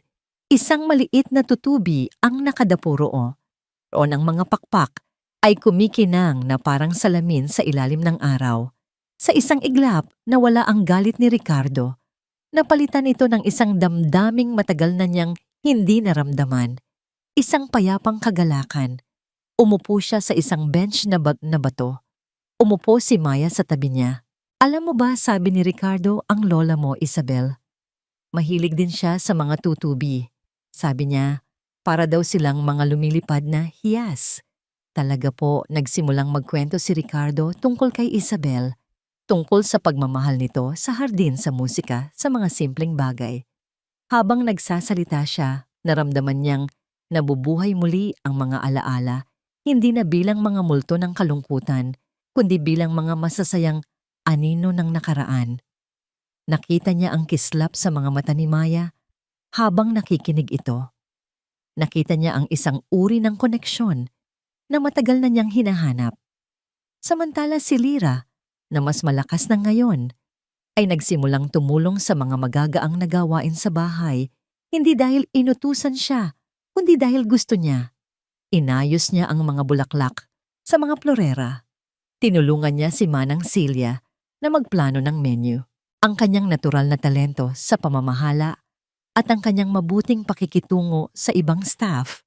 [SPEAKER 1] Isang maliit na tutubi ang nakadapuro. Roon ang mga pakpak ay kumikinang na parang salamin sa ilalim ng araw. Sa isang iglap, nawala ang galit ni Ricardo. Napalitan ito ng isang damdaming matagal na niyang hindi naramdaman. Isang payapang kagalakan. Umupo siya sa isang bench na bato. Umupo si Maya sa tabi niya. Alam mo ba, sabi ni Ricardo, ang lola mo, Isabel. Mahilig din siya sa mga tutubi. Sabi niya, para daw silang mga lumilipad na hiyas. Talaga po, nagsimulang magkwento si Ricardo tungkol kay Isabel, tungkol sa pagmamahal nito sa hardin, sa musika, sa mga simpleng bagay. Habang nagsasalita siya, naramdaman niyang nabubuhay muli ang mga alaala, hindi na bilang mga multo ng kalungkutan, kundi bilang mga masasayang anino ng nakaraan. Nakita niya ang kislap sa mga mata ni Maya habang nakikinig ito. Nakita niya ang isang uri ng koneksyon na matagal na niyang hinahanap. Samantala si Lyra, na mas malakas na ngayon, ay nagsimulang tumulong sa mga magagaang nagawain sa bahay, hindi dahil inutusan siya, kundi dahil gusto niya. Inayos niya ang mga bulaklak sa mga florera. Tinulungan niya si Manang Celia na magplano ng menu. Ang kanyang natural na talento sa pamamahala at ang kanyang mabuting pakikitungo sa ibang staff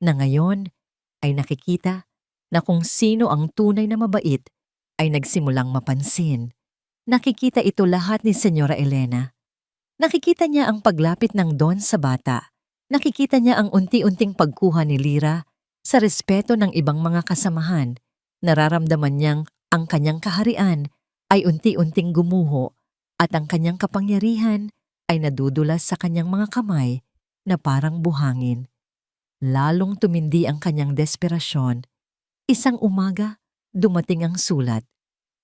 [SPEAKER 1] na ngayon ay nakikita na kung sino ang tunay na mabait ay nagsimulang mapansin. Nakikita ito lahat ni Senyora Elena. Nakikita niya ang paglapit ng Don sa bata. Nakikita niya ang unti-unting pagkuha ni Lyra sa respeto ng ibang mga kasamahan. Nararamdaman niyang ang kanyang kaharian ay unti-unting gumuho at ang kanyang kapangyarihan ay nadudulas sa kanyang mga kamay na parang buhangin. Lalong tumindi ang kanyang desperasyon. Isang umaga, dumating ang sulat.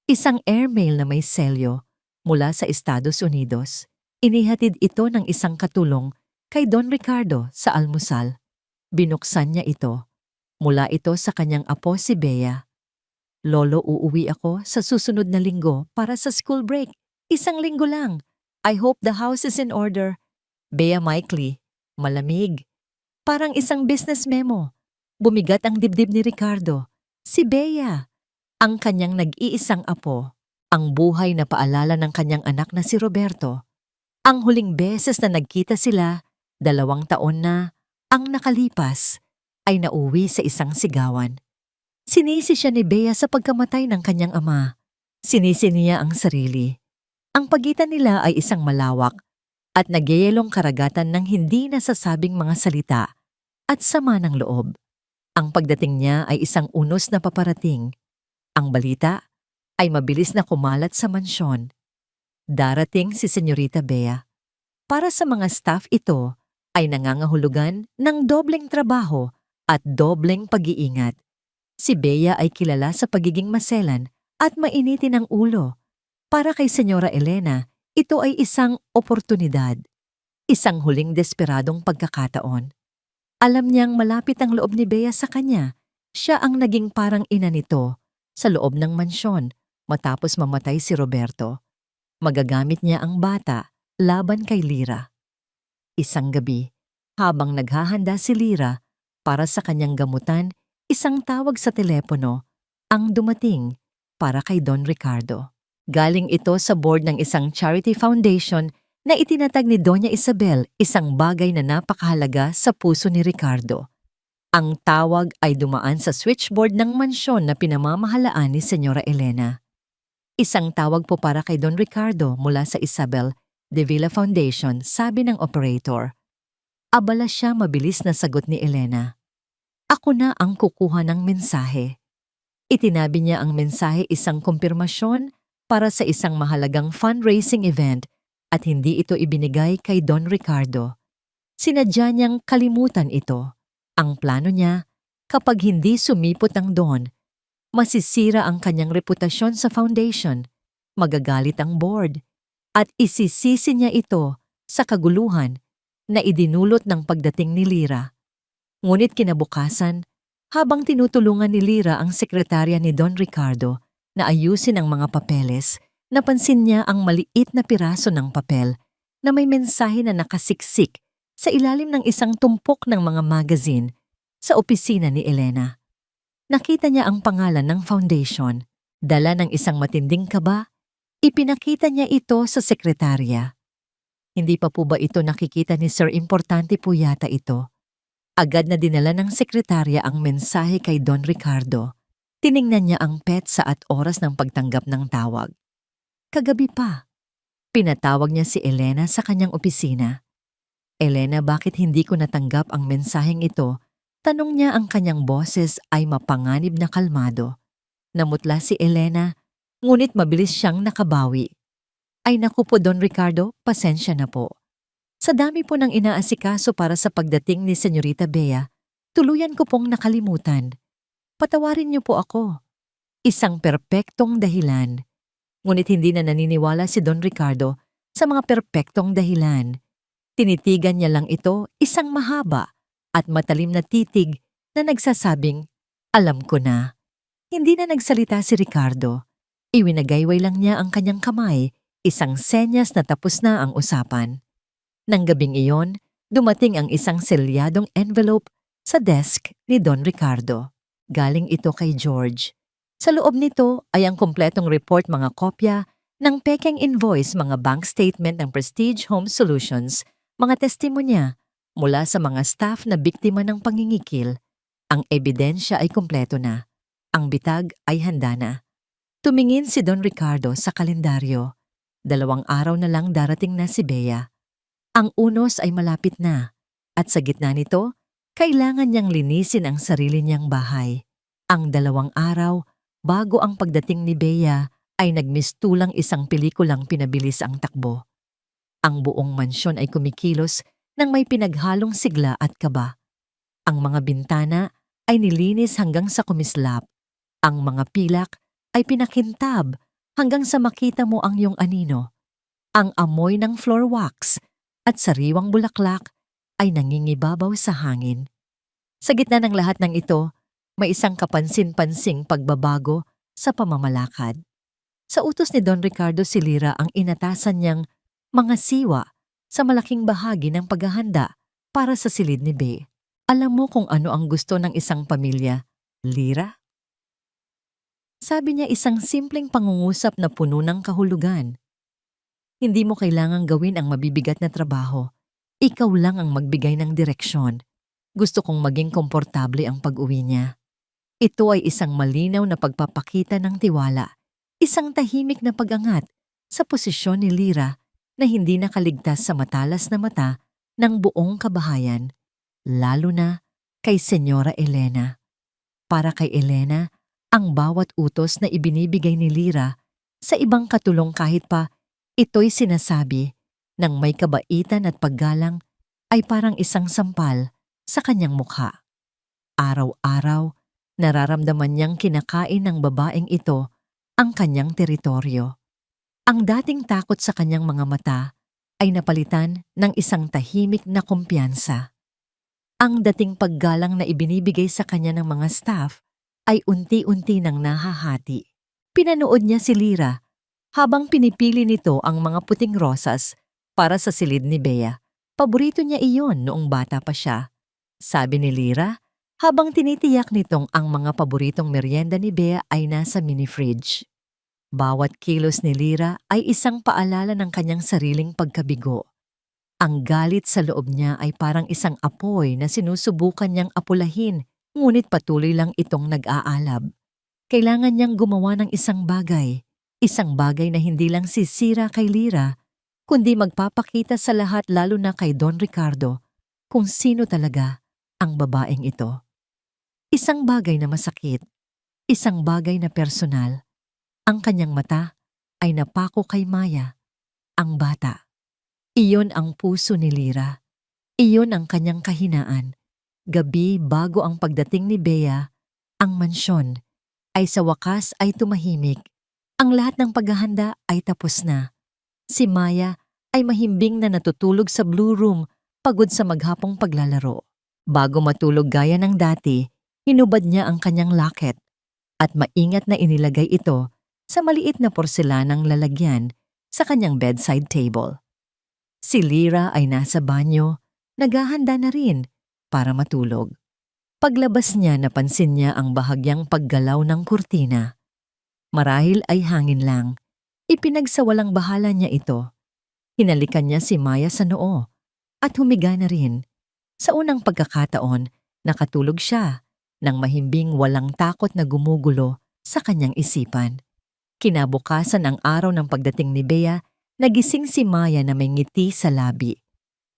[SPEAKER 1] Isang airmail na may selyo mula sa Estados Unidos. Inihatid ito ng isang katulong kay Don Ricardo sa almusal. Binuksan niya ito. Mula ito sa kanyang apo si Bea. Lolo, uuwi ako sa susunod na linggo para sa school break. Isang linggo lang. I hope the house is in order. Bea Mikely, malamig. Parang isang business memo. Bumigat ang dibdib ni Ricardo. Si Bea, ang kanyang nag-iisang apo, ang buhay na paalala ng kanyang anak na si Roberto. Ang huling beses na nagkita sila, 2 taon na, ang nakalipas, ay nauwi sa isang sigawan. Sinisi siya ni Bea sa pagkamatay ng kanyang ama. Sinisi niya ang sarili. Ang pagitan nila ay isang malawak at nagyayelong karagatan ng hindi nasasabing mga salita at sama ng loob. Ang pagdating niya ay isang unos na paparating. Ang balita ay mabilis na kumalat sa mansyon. Darating si Senyorita Bea. Para sa mga staff ito ay nangangahulugan ng dobleng trabaho at dobleng pag-iingat. Si Bea ay kilala sa pagiging maselan at mainitin ang ulo. Para kay Senyora Elena, ito ay isang oportunidad. Isang huling desperadong pagkakataon. Alam niyang malapit ang loob ni Bea sa kanya. Siya ang naging parang ina nito sa loob ng mansyon matapos mamatay si Roberto. Magagamit niya ang bata laban kay Lyra. Isang gabi, habang naghahanda si Lyra para sa kanyang gamutan, isang tawag sa telepono ang dumating para kay Don Ricardo. Galing ito sa board ng isang charity foundation na itinatag ni Doña Isabel, isang bagay na napakahalaga sa puso ni Ricardo. Ang tawag ay dumaan sa switchboard ng mansyon na pinamamahalaan ni Senyora Elena. Isang tawag po para kay Don Ricardo mula sa Isabel de Villa Foundation, sabi ng operator. Abala siya, mabilis na sagot ni Elena. Ako na ang kukuha ng mensahe. Itinabi niya ang mensahe, isang kumpirmasyon para sa isang mahalagang fundraising event at hindi ito ibinigay kay Don Ricardo. Sinadya niyang kalimutan ito. Ang plano niya, kapag hindi sumipot ang Don, masisira ang kanyang reputasyon sa foundation, magagalit ang board, at isisisi niya ito sa kaguluhan na idinulot ng pagdating ni Lyra. Ngunit kinabukasan, habang tinutulungan ni Lyra ang sekretarya ni Don Ricardo na ayusin ang mga papeles, napansin niya ang maliit na piraso ng papel na may mensahe na nakasiksik sa ilalim ng isang tumpok ng mga magazine sa opisina ni Elena. Nakita niya ang pangalan ng foundation. Dala ng isang matinding kaba, ipinakita niya ito sa sekretarya. Hindi pa po ba ito nakikita ni Sir? Importante po yata ito. Agad na dinala ng sekretarya ang mensahe kay Don Ricardo. Tiningnan niya ang petsa at oras ng pagtanggap ng tawag. Kagabi pa. Pinatawag niya si Elena sa kanyang opisina. Elena, bakit hindi ko natanggap ang mensaheng ito? Tanong niya, ang kanyang boses ay mapanganib na kalmado. Namutla si Elena, ngunit mabilis siyang nakabawi. Ay naku po Don Ricardo, pasensya na po. Sa dami po ng inaasikaso para sa pagdating ni Senyorita Bea, tuluyan ko pong nakalimutan. Patawarin niyo po ako. Isang perpektong dahilan. Ngunit hindi na naniniwala si Don Ricardo sa mga perpektong dahilan. Tinitigan niya lang ito, isang mahaba at matalim na titig na nagsasabing, alam ko na. Hindi na nagsalita si Ricardo. Iwinagayway lang niya ang kanyang kamay, isang senyas na tapos na ang usapan. Nang gabing iyon, dumating ang isang selyadong envelope sa desk ni Don Ricardo. Galing ito kay George. Sa loob nito ay ang kumpletong report, mga kopya ng pekeng invoice, mga bank statement ng Prestige Home Solutions, mga testimonya mula sa mga staff na biktima ng pangingikil. Ang ebidensya ay kumpleto na. Ang bitag ay handa na. Tumingin si Don Ricardo sa kalendaryo. 2 araw na lang darating na si Bea. Ang unos ay malapit na at sa gitna nito, kailangan niyang linisin ang sarili niyang bahay. Ang 2 araw bago ang pagdating ni Bea ay nagmistulang isang pelikulang pinabilis ang takbo. Ang buong mansyon ay kumikilos nang may pinaghalong sigla at kaba. Ang mga bintana ay nilinis hanggang sa kumislap. Ang mga pilak ay pinakintab hanggang sa makita mo ang iyong anino. Ang amoy ng floor wax at sariwang bulaklak ay nangingibabaw sa hangin. Sa gitna ng lahat ng ito, may isang kapansin-pansing pagbabago sa pamamalakad. Sa utos ni Don Ricardo Silira ang inatasan niyang mga siwa sa malaking bahagi ng paghahanda para sa silid ni Bea. Alam mo kung ano ang gusto ng isang pamilya, Lira? Sabi niya isang simpleng pangungusap na puno ng kahulugan. Hindi mo kailangang gawin ang mabibigat na trabaho. Ikaw lang ang magbigay ng direksyon. Gusto kong maging komportable ang pag-uwi niya. Ito ay isang malinaw na pagpapakita ng tiwala. Isang tahimik na pag-angat sa posisyon ni Lira na hindi nakaligtas sa matalas na mata ng buong kabahayan, lalo na kay Senyora Elena. Para kay Elena, ang bawat utos na ibinibigay ni Lira sa ibang katulong kahit pa ito'y sinasabi ng may kabaitan at paggalang ay parang isang sampal sa kanyang mukha. Araw-araw, nararamdaman niyang kinakain ng babaeng ito ang kanyang teritoryo. Ang dating takot sa kanyang mga mata ay napalitan ng isang tahimik na kumpiyansa. Ang dating paggalang na ibinibigay sa kanya ng mga staff ay unti-unti nang nahahati. Pinanood niya si Lira habang pinipili nito ang mga puting rosas para sa silid ni Bea. Paborito niya iyon noong bata pa siya. Sabi ni Lira habang tinitiyak nitong ang mga paboritong merienda ni Bea ay nasa mini-fridge. Bawat kilos ni Lira ay isang paalala ng kanyang sariling pagkabigo. Ang galit sa loob niya ay parang isang apoy na sinusubukan niyang apulahin, ngunit patuloy lang itong nag-aalab. Kailangan niyang gumawa ng isang bagay na hindi lang sisira kay Lira, kundi magpapakita sa lahat lalo na kay Don Ricardo kung sino talaga ang babaeng ito. Isang bagay na masakit, isang bagay na personal. Ang kanyang mata ay napako kay Maya, ang bata. Iyon ang puso ni Lira. Iyon ang kanyang kahinaan. Gabi bago ang pagdating ni Bea, ang mansyon ay sa wakas ay tumahimik. Ang lahat ng paghahanda ay tapos na. Si Maya ay mahimbing na natutulog sa blue room pagod sa maghapong paglalaro. Bago matulog gaya ng dati, hinubad niya ang kanyang locket at maingat na inilagay ito sa maliit na porselanang lalagyan sa kanyang bedside table. Si Lira ay nasa banyo, naghahanda na rin para matulog. Paglabas niya napansin niya ang bahagyang paggalaw ng kurtina. Marahil ay hangin lang, ipinagsawalang bahala niya ito. Hinalikan niya si Maya sa noo at humiga na rin. Sa unang pagkakataon, nakatulog siya nang mahimbing walang takot na gumugulo sa kanyang isipan. Kinabukasan ang araw ng pagdating ni Bea, nagising si Maya na may ngiti sa labi.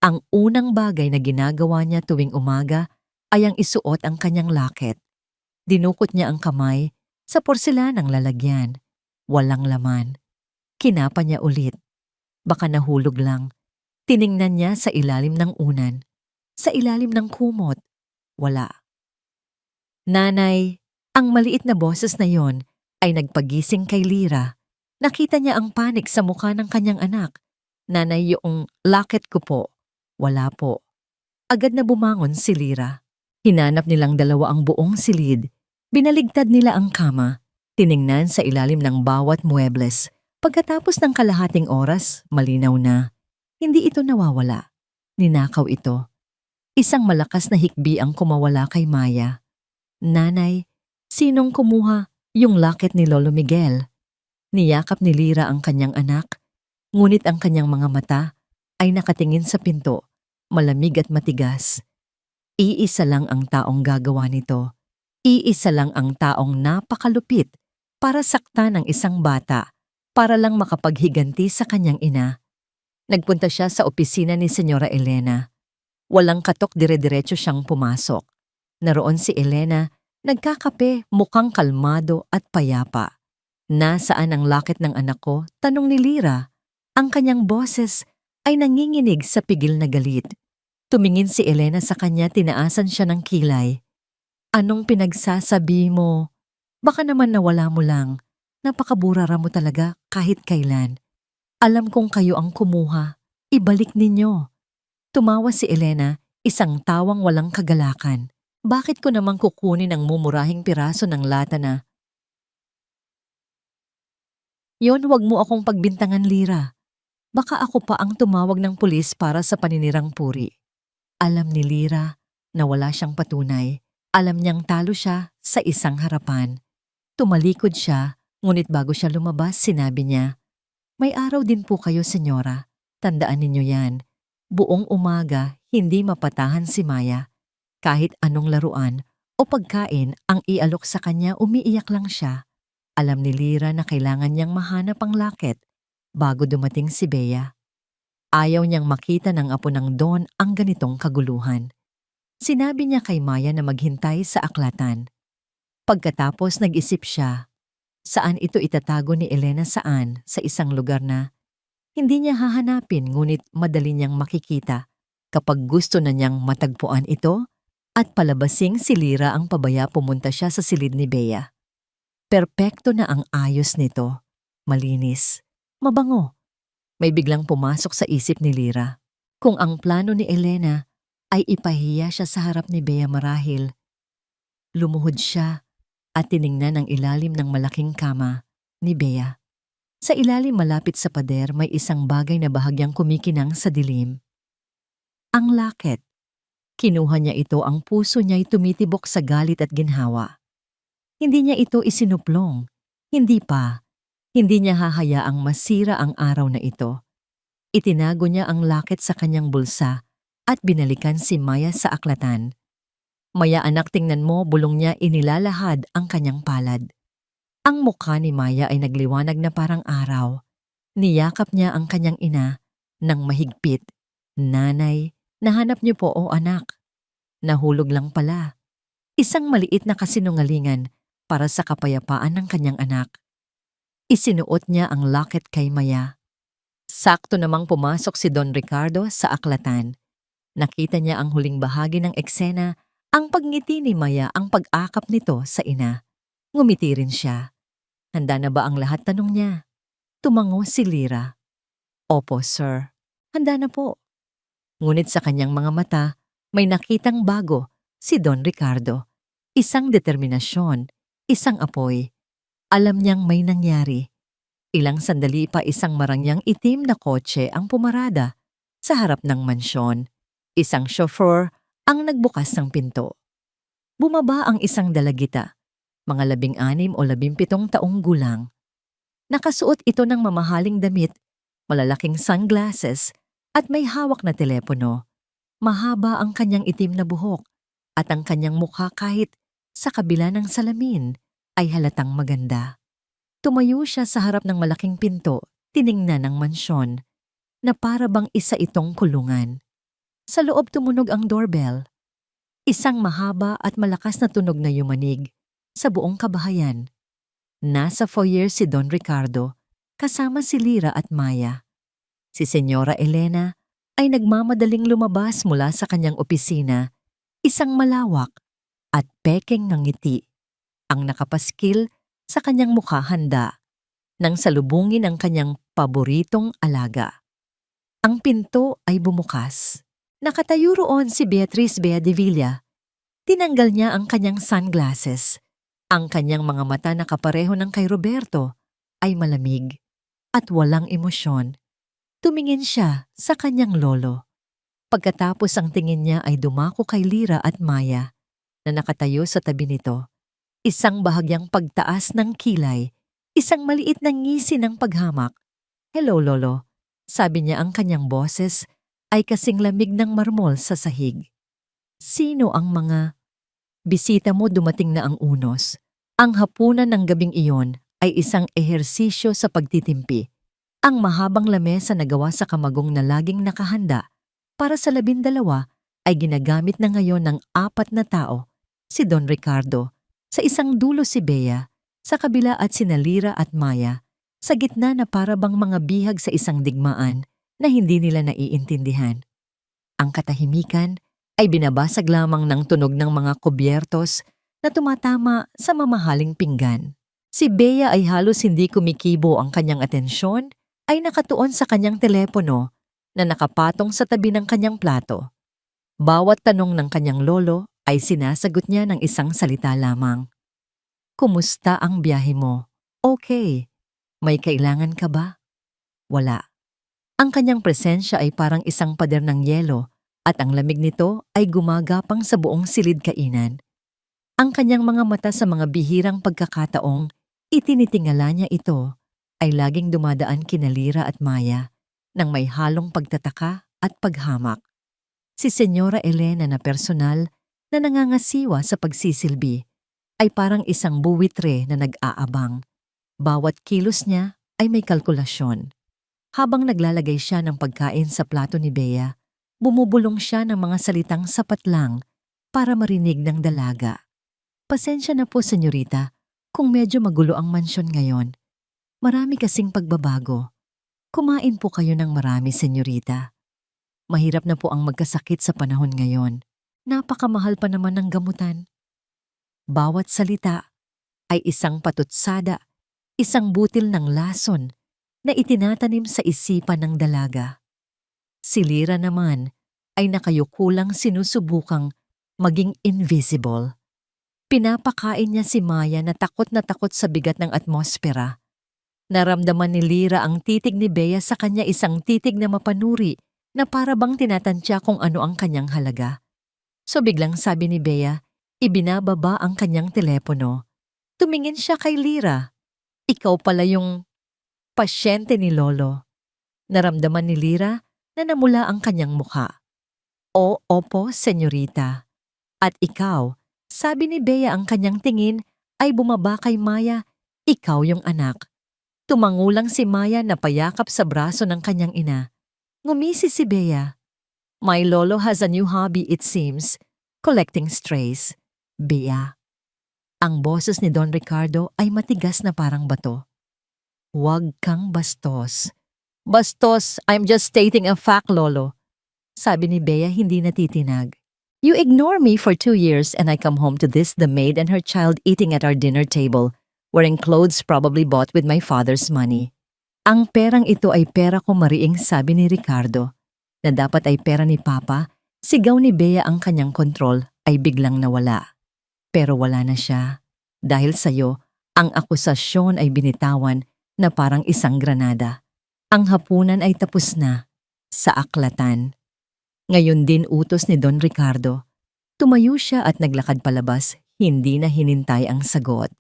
[SPEAKER 1] Ang unang bagay na ginagawa niya tuwing umaga ay ang isuot ang kanyang locket. Dinukot niya ang kamay sa porselanang lalagyan. Walang laman. Kinapa niya ulit. Baka nahulog lang. Tiningnan niya sa ilalim ng unan. Sa ilalim ng kumot. Wala. Nanay, ang maliit na boses na yon ay nagpagising kay Lira. Nakita niya ang panik sa mukha ng kanyang anak. Nanay, yung locket ko po. Wala po. Agad na bumangon si Lira. Hinanap nilang dalawa ang buong silid. Binaligtad nila ang kama. Tiningnan sa ilalim ng bawat muebles. Pagkatapos ng kalahating oras, malinaw na. Hindi ito nawawala. Ninakaw ito. Isang malakas na hikbi ang kumawala kay Maya. Nanay, sinong kumuha yung locket ni Lolo Miguel? Niyakap ni Lira ang kanyang anak, ngunit ang kanyang mga mata ay nakatingin sa pinto, malamig at matigas. Iisa lang ang taong gagawa nito. Iisa lang ang taong napakalupit para saktan ng isang bata para lang makapaghiganti sa kanyang ina. Nagpunta siya sa opisina ni Senyora Elena. Walang katok dire-diretso siyang pumasok. Naroon si Elena, nagkakape, mukhang kalmado at payapa. Nasaan ang locket ng anak ko? Tanong ni Lira. Ang kanyang boses ay nanginginig sa pigil na galit. Tumingin si Elena sa kanya, tinaasan siya ng kilay. Anong pinagsasabi mo? Baka naman nawala mo lang. Napakaburara mo talaga kahit kailan. Alam kong kayo ang kumuha. Ibalik ninyo. Tumawa si Elena, isang tawang walang kagalakan. Bakit ko naman kukunin ang mumurahing piraso ng lata na, "Yon, wag mo akong pagbintangan, Lira. Baka ako pa ang tumawag ng pulis para sa paninirang puri." Alam ni Lira na wala siyang patunay. Alam niyang talo siya sa isang harapan. Tumalikod siya, ngunit bago siya lumabas, sinabi niya, "May araw din po kayo, senyora. Tandaan ninyo yan. Buong umaga, hindi mapatahan si Maya. Kahit anong laruan o pagkain ang ialok sa kanya, umiiyak lang siya." Alam ni Lira na kailangan niyang mahanap ang laket bago dumating si Bea. Ayaw niyang makita ng apo ng Don ang ganitong kaguluhan. Sinabi niya kay Maya na maghintay sa aklatan. Pagkatapos nag-isip siya, saan ito itatago ni Elena, saan, sa isang lugar na hindi niya hahanapin ngunit madali niyang makikita kapag gusto na niyang matagpuan ito at palabasing si Lira ang pabaya. Pumunta siya sa silid ni Bea. Perpekto na ang ayos nito. Malinis. Mabango. May biglang pumasok sa isip ni Lira. Kung ang plano ni Elena ay ipahiya siya sa harap ni Bea marahil, lumuhod siya at tiningnan ang ilalim ng malaking kama ni Bea. Sa ilalim malapit sa pader may isang bagay na bahagyang kumikinang sa dilim. Ang laket. Kinuha niya ito, ang puso niya'y tumitibok sa galit at ginhawa. Hindi niya ito isinuplong. Hindi pa. Hindi niya hahayaang masira ang araw na ito. Itinago niya ang laket sa kanyang bulsa at binalikan si Maya sa aklatan. "Maya anak, tingnan mo," bulong niya, inilalahad ang kanyang palad. Ang mukha ni Maya ay nagliwanag na parang araw. Niyakap niya ang kanyang ina ng mahigpit. "Nanay, nahanap niyo po o anak?" Nahulog lang pala. Isang maliit na kasinungalingan para sa kapayapaan ng kanyang anak. Isinuot niya ang locket kay Maya. Sakto namang pumasok si Don Ricardo sa aklatan. Nakita niya ang huling bahagi ng eksena, ang pagngiti ni Maya, ang pag-akap nito sa ina. Ngumiti rin siya. "Handa na ba ang lahat?" tanong niya. Tumango si Lira. "Opo, sir. Handa na po." Ngunit sa kanyang mga mata, may nakitang bago si Don Ricardo. Isang determinasyon, isang apoy. Alam niyang may nangyari. Ilang sandali pa isang marangyang itim na kotse ang pumarada sa harap ng mansyon. Isang chauffeur ang nagbukas ng pinto. Bumaba ang isang dalagita, mga 16 o 17 taong gulang. Nakasuot ito ng mamahaling damit, malalaking sunglasses at may hawak na telepono. Mahaba ang kanyang itim na buhok at ang kanyang mukha kahit sa kabila ng salamin ay halatang maganda. Tumayo siya sa harap ng malaking pinto, tiningnan ang mansyon, na para bang isa itong kulungan. Sa loob tumunog ang doorbell. Isang mahaba at malakas na tunog na yumanig sa buong kabahayan. Nasa foyer si Don Ricardo, kasama si Lira at Maya. Si Senyora Elena ay nagmamadaling lumabas mula sa kanyang opisina, isang malawak at pekeng ng ngiti ang nakapaskil sa kanyang mukha, handa nang salubungin ang kanyang paboritong alaga. Ang pinto ay bumukas. Nakatayo roon si Beatriz Bea de Villa. Tinanggal niya ang kanyang sunglasses. Ang kanyang mga mata na kapareho ng kay Roberto ay malamig at walang emosyon. Tumingin siya sa kanyang lolo. Pagkatapos ang tingin niya ay dumako kay Lira at Maya na nakatayo sa tabi nito. Isang bahagyang pagtaas ng kilay, isang maliit na ngisi ng paghamak. "Hello, Lolo," sabi niya, ang kanyang boses ay kasing lamig ng marmol sa sahig. "Sino ang mga bisita mo? Dumating na ang unos." Ang hapunan ng gabing iyon ay isang ehersisyo sa pagtitimpi. Ang mahabang lamesa na gawa sa kamagong na laging nakahanda para sa 12 ay ginagamit na ngayon ng 4 na tao, si Don Ricardo, sa isang dulo si Bea, sa kabila at sina Lira at Maya, sa gitna na para bang mga bihag sa isang digmaan na hindi nila naiintindihan. Ang katahimikan ay binabasag lamang ng tunog ng mga kubyertos na tumatama sa mamahaling pinggan. Si Bea ay halos hindi kumikibo, ang kanyang atensyon ay nakatuon sa kanyang telepono na nakapatong sa tabi ng kanyang plato. Bawat tanong ng kanyang lolo ay sinasagot niya ng isang salita lamang. Kumusta ang biyahe mo? Okay. May kailangan ka ba? Wala. Ang kanyang presensya ay parang isang pader ng yelo at ang lamig nito ay gumagapang sa buong silid kainan. Ang kanyang mga mata sa mga bihirang pagkakataong itinitingala niya ito ay laging dumadaan kina Lira at Maya nang may halong pagtataka at paghamak. Si Senyora Elena na personal na nangangasiwa sa pagsisilbi ay parang isang buwitre na nag-aabang. Bawat kilos niya ay may kalkulasyon. Habang naglalagay siya ng pagkain sa plato ni Bea, bumubulong siya ng mga salitang sapat lang para marinig ng dalaga. Pasensya na po, senyorita, kung medyo magulo ang mansyon ngayon. Marami kasing pagbabago. Kumain po kayo ng marami, senyorita. Mahirap na po ang magkasakit sa panahon ngayon. Napakamahal pa naman ng gamutan. Bawat salita ay isang patutsada, isang butil ng lason na itinatanim sa isipan ng dalaga. Si Lira naman ay nakayukulang sinusubukang maging invisible. Pinapakain niya si Maya na takot sa bigat ng atmosfera. Naramdaman ni Lira ang titig ni Bea sa kanya, isang titig na mapanuri na para bang tinatantya kung ano ang kanyang halaga. So biglang sabi ni Bea, ibinababa ang kanyang telepono. Tumingin siya kay Lira. Ikaw pala yung pasyente ni Lolo. Naramdaman ni Lira na namula ang kanyang mukha. O, opo, senyorita. At ikaw, sabi ni Bea, ang kanyang tingin ay bumaba kay Maya, ikaw yung anak. Tumangulang si Maya na payakap sa braso ng kanyang ina. Ngumisi si Bea. My lolo has a new hobby, it seems, collecting strays. Bea. Ang boses ni Don Ricardo ay matigas na parang bato. Huwag kang bastos. Bastos, I'm just stating a fact, lolo. Sabi ni Bea hindi natitinag. You ignore me for 2 years and I come home to this, the maid and her child eating at our dinner table, wearing clothes probably bought with my father's money. Ang perang ito ay pera ko, mariing, sabi ni Ricardo. Na dapat ay pera ni Papa, sigaw ni Bea. Ang kanyang kontrol ay biglang nawala. Pero wala na siya. Dahil sa'yo, ang akusasyon ay binitawan na parang isang granada. Ang hapunan ay tapos na sa aklatan. Ngayon din utos ni Don Ricardo. Tumayo siya at naglakad palabas, hindi na hinintay ang sagot.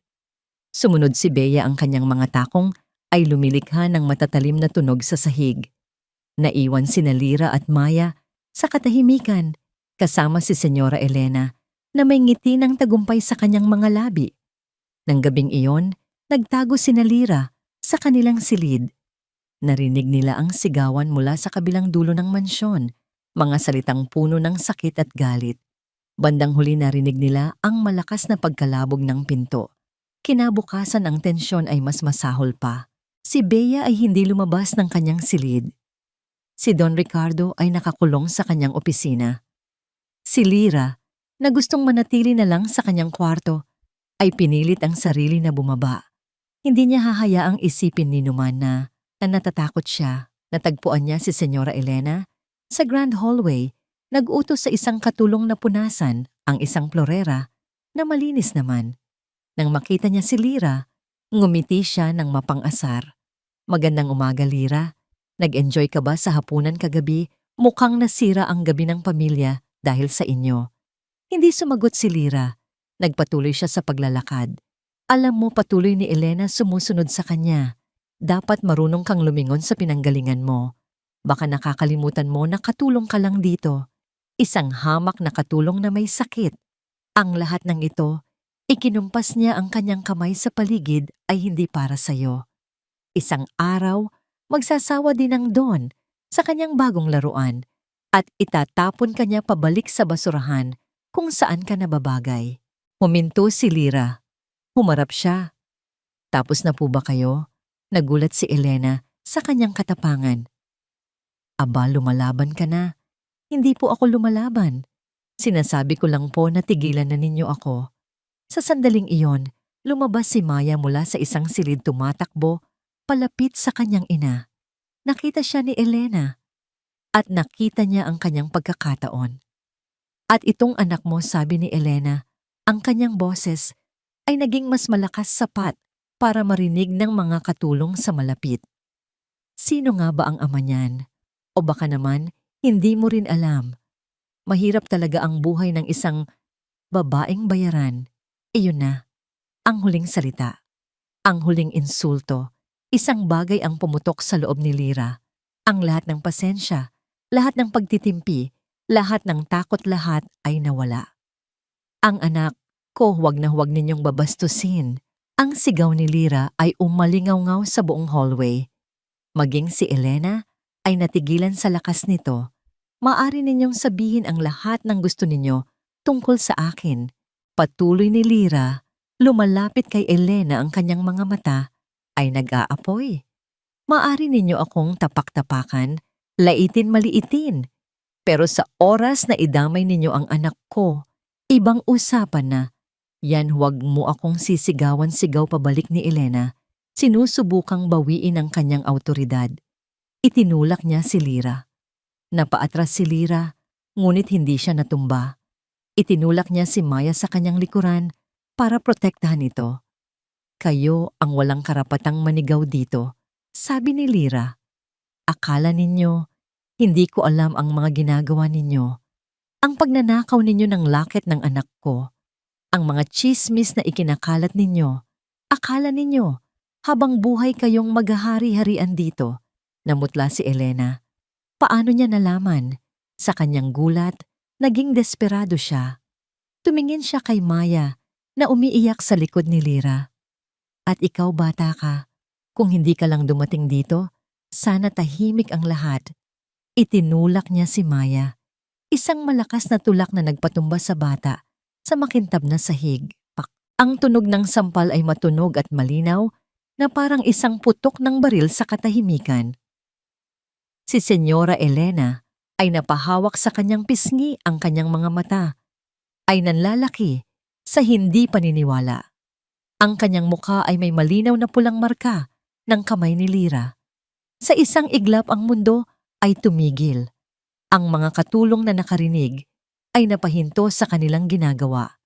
[SPEAKER 1] Sumunod si Bea, ang kanyang mga takong ay lumilikha ng matatalim na tunog sa sahig. Naiwan sina Lira at Maya sa katahimikan kasama si Senyora Elena na may ngiti ng tagumpay sa kanyang mga labi. Nang gabing iyon, nagtago sina Lira sa kanilang silid. Narinig nila ang sigawan mula sa kabilang dulo ng mansyon, mga salitang puno ng sakit at galit. Bandang huli narinig nila ang malakas na pagkalabog ng pinto. Kinabukasan ang tensyon ay mas masahol pa. Si Bea ay hindi lumabas ng kanyang silid. Si Don Ricardo ay nakakulong sa kanyang opisina. Si Lira, na gustong manatili na lang sa kanyang kwarto, ay pinilit ang sarili na bumaba. Hindi niya hahayaang isipin ni Numan na natatakot siya. Natagpuan niya si Senyora Elena sa grand hallway, nag-utos sa isang katulong na punasan ang isang florera na malinis naman. Nang makita niya si Lira, ngumiti siya ng mapang-asar. Magandang umaga, Lira. Nag-enjoy ka ba sa hapunan kagabi? Mukhang nasira ang gabi ng pamilya dahil sa inyo. Hindi sumagot si Lira. Nagpatuloy siya sa paglalakad. Alam mo, patuloy ni Elena, sumusunod sa kanya. Dapat marunong kang lumingon sa pinanggalingan mo. Baka nakakalimutan mo na katulong ka lang dito. Isang hamak na katulong na may sakit. Ang lahat ng ito, ikinumpas niya ang kanyang kamay sa paligid, ay hindi para sa'yo. Isang araw, magsasawa din ang Don sa kanyang bagong laruan at itatapon kanya pabalik sa basurahan kung saan ka nababagay. Huminto si Lira. Humarap siya. Tapos na po ba kayo? Nagulat si Elena sa kanyang katapangan. Aba, lumalaban ka na. Hindi po ako lumalaban. Sinasabi ko lang po na tigilan na ninyo ako. Sa sandaling iyon, lumabas si Maya mula sa isang silid tumatakbo palapit sa kanyang ina. Nakita siya ni Elena at nakita niya ang kanyang pagkakataon. At itong anak mo, sabi ni Elena, ang kanyang boses ay naging mas malakas sapat para marinig ng mga katulong sa malapit. Sino nga ba ang ama niyan? O baka naman, hindi mo rin alam. Mahirap talaga ang buhay ng isang babaeng bayaran. Iyon na, ang huling salita. Ang huling insulto. Isang bagay ang pumutok sa loob ni Lyra. Ang lahat ng pasensya, lahat ng pagtitimpi, lahat ng takot, lahat ay nawala. Ang anak ko, huwag na huwag ninyong babastusin. Ang sigaw ni Lyra ay umalingaw-ngaw sa buong hallway. Maging si Elena ay natigilan sa lakas nito. Maaari ninyong sabihin ang lahat ng gusto ninyo tungkol sa akin. Patuloy ni Lyra, lumalapit kay Elena, ang kanyang mga mata ay nag-aapoy. Maaari ninyo akong tapak-tapakan, laitin maliitin. Pero sa oras na idamay ninyo ang anak ko, ibang usapan na. Yan, huwag mo akong sisigawan-sigaw, pabalik ni Elena. Sinusubukang bawiin ang kanyang awtoridad. Itinulak niya si Lyra. Napaatras si Lyra, ngunit hindi siya natumba. Itinulak niya si Maya sa kanyang likuran para protektahan ito. Kayo ang walang karapatang manigaw dito, sabi ni Lyra. Akala ninyo, hindi ko alam ang mga ginagawa ninyo. Ang pagnanakaw ninyo ng laket ng anak ko. Ang mga tsismis na ikinakalat ninyo. Akala ninyo, habang buhay kayong maghahari-harian dito. Namutla si Elena. Paano niya nalaman? Sa kanyang gulat, naging desperado siya. Tumingin siya kay Maya na umiiyak sa likod ni Lyra. At ikaw, bata ka, kung hindi ka lang dumating dito, sana tahimik ang lahat. Itinulak niya si Maya. Isang malakas na tulak na nagpatumba sa bata sa makintab na sahig. Ang tunog ng sampal ay matunog at malinaw na parang isang putok ng baril sa katahimikan. Si Senyora Elena ay napahawak sa kanyang pisngi, ang kanyang mga mata ay nanlalaki sa hindi paniniwala. Ang kanyang mukha ay may malinaw na pulang marka ng kamay ni Lyra. Sa isang iglap ang mundo ay tumigil. Ang mga katulong na nakarinig ay napahinto sa kanilang ginagawa.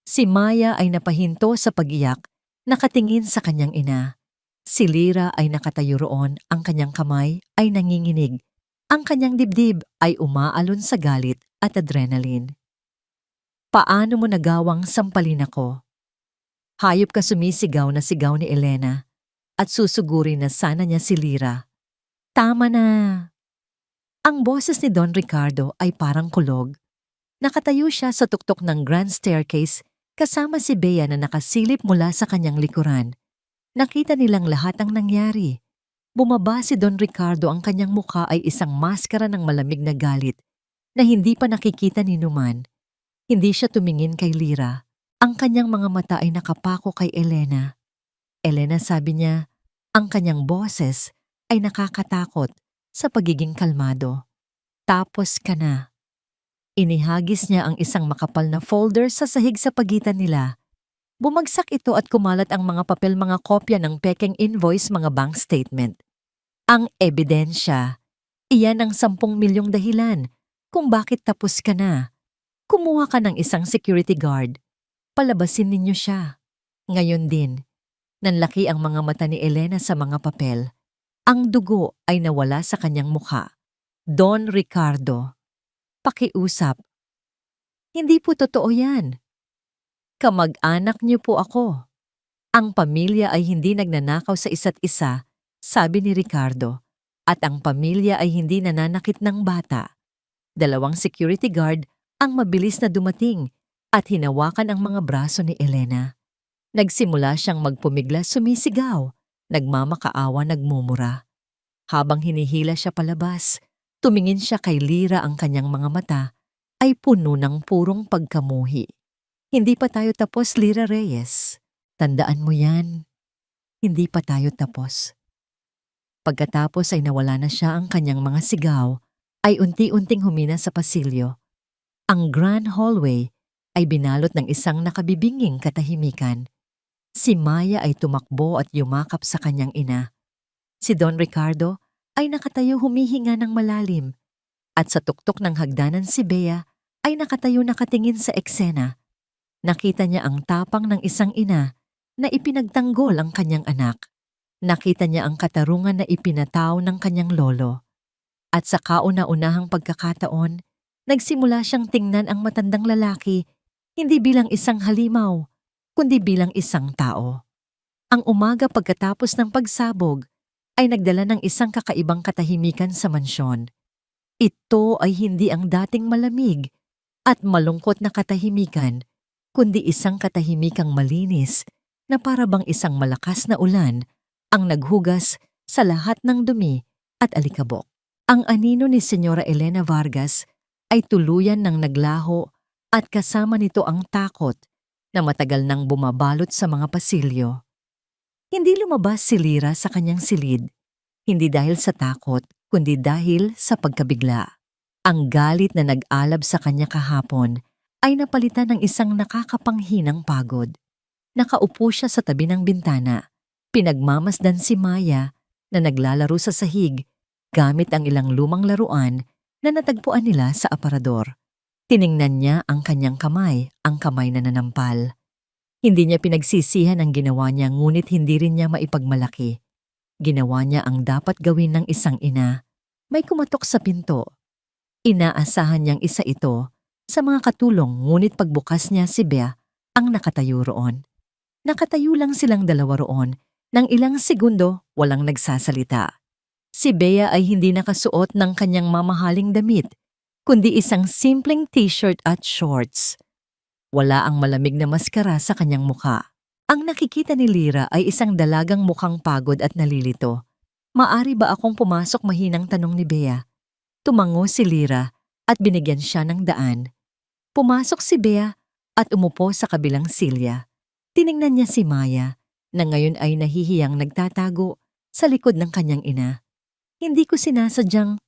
[SPEAKER 1] Si Maya ay napahinto sa pag-iyak, nakatingin sa kanyang ina. Si Lyra ay nakatayo roon, ang kanyang kamay ay nanginginig. Ang kanyang dibdib ay umaalon sa galit at adrenaline. Paano mo nagawang sampalin ako? Hayop ka, sumisigaw na sigaw ni Elena at susuguri na sana niya si Lyra. Tama na. Ang boses ni Don Ricardo ay parang kulog. Nakatayo siya sa tuktok ng grand staircase kasama si Bea na nakasilip mula sa kanyang likuran. Nakita nilang lahat ang nangyari. Bumaba si Don Ricardo, ang kanyang mukha ay isang maskara ng malamig na galit na hindi pa nakikita ni Numan. Hindi siya tumingin kay Lyra. Ang kanyang mga mata ay nakapako kay Elena. Elena, sabi niya, ang kanyang boses ay nakakatakot sa pagiging kalmado. Tapos ka na. Inihagis niya ang isang makapal na folder sa sahig sa pagitan nila. Bumagsak ito at kumalat ang mga papel, mga kopya ng pekeng invoice, mga bank statement. Ang ebidensya. Iyan ang 10 milyong dahilan kung bakit tapos ka na. Kumuha ka ng isang security guard. Palabasin ninyo siya. Ngayon din, nanlaki ang mga mata ni Elena sa mga papel. Ang dugo ay nawala sa kanyang mukha. Don Ricardo. Pakiusap. Hindi po totoo yan. Kamag-anak niyo po ako. Ang pamilya ay hindi nagnanakaw sa isa't isa, sabi ni Ricardo. At ang pamilya ay hindi nananakit ng bata. 2 security guard ang mabilis na dumating at hinawakan ang mga braso ni Elena. Nagsimula siyang magpumigla, sumisigaw, nagmamakaawa, nagmumura. Habang hinihila siya palabas, tumingin siya kay Lyra, ang kanyang mga mata ay puno ng purong pagkamuhi. Hindi pa tayo tapos, Lyra Reyes. Tandaan mo yan. Hindi pa tayo tapos. Pagkatapos ay nawala na siya, ang kanyang mga sigaw ay unti-unting humina sa pasilyo. Ang grand hallway ay binalot ng isang nakabibinging katahimikan. Si Maya ay tumakbo at yumakap sa kanyang ina. Si Don Ricardo ay nakatayo humihinga ng malalim at sa tuktok ng hagdanan si Bea ay nakatayo nakatingin sa eksena. Nakita niya ang tapang ng isang ina na ipinagtanggol ang kanyang anak. Nakita niya ang katarungan na ipinataw ng kanyang lolo. At sa kauna-unahang pagkakataon, nagsimula siyang tingnan ang matandang lalaki hindi bilang isang halimaw, kundi bilang isang tao. Ang umaga pagkatapos ng pagsabog ay nagdala ng isang kakaibang katahimikan sa mansyon. Ito ay hindi ang dating malamig at malungkot na katahimikan, kundi isang katahimikang malinis na para bang isang malakas na ulan ang naghugas sa lahat ng dumi at alikabok. Ang anino ni Senyora Elena Vargas ay tuluyan ng naglaho at kasama nito ang takot na matagal nang bumabalot sa mga pasilyo. Hindi lumabas si Lira sa kanyang silid, hindi dahil sa takot, kundi dahil sa pagkabigla. Ang galit na nag-alab sa kanya kahapon ay napalitan ng isang nakakapanghinang pagod. Nakaupo siya sa tabi ng bintana. Pinagmamasdan si Maya na naglalaro sa sahig gamit ang ilang lumang laruan na natagpuan nila sa aparador. Tiningnan niya ang kanyang kamay, ang kamay na nanampal. Hindi niya pinagsisihan ang ginawa niya ngunit hindi rin niya maipagmalaki. Ginawa niya ang dapat gawin ng isang ina. May kumatok sa pinto. Inaasahan niyang isa ito sa mga katulong ngunit pagbukas niya si Bea ang nakatayo roon. Nakatayo lang silang dalawa roon nang ilang segundo walang nagsasalita. Si Bea ay hindi nakasuot ng kanyang mamahaling damit, kundi isang simpleng t-shirt at shorts. Wala ang malamig na maskara sa kanyang mukha. Ang nakikita ni Lira ay isang dalagang mukhang pagod at nalilito. Maari ba akong pumasok, mahinang tanong ni Bea? Tumango si Lira at binigyan siya ng daan. Pumasok si Bea at umupo sa kabilang silya. Tiningnan niya si Maya na ngayon ay nahihiyang nagtatago sa likod ng kanyang ina. Hindi ko sinasadyang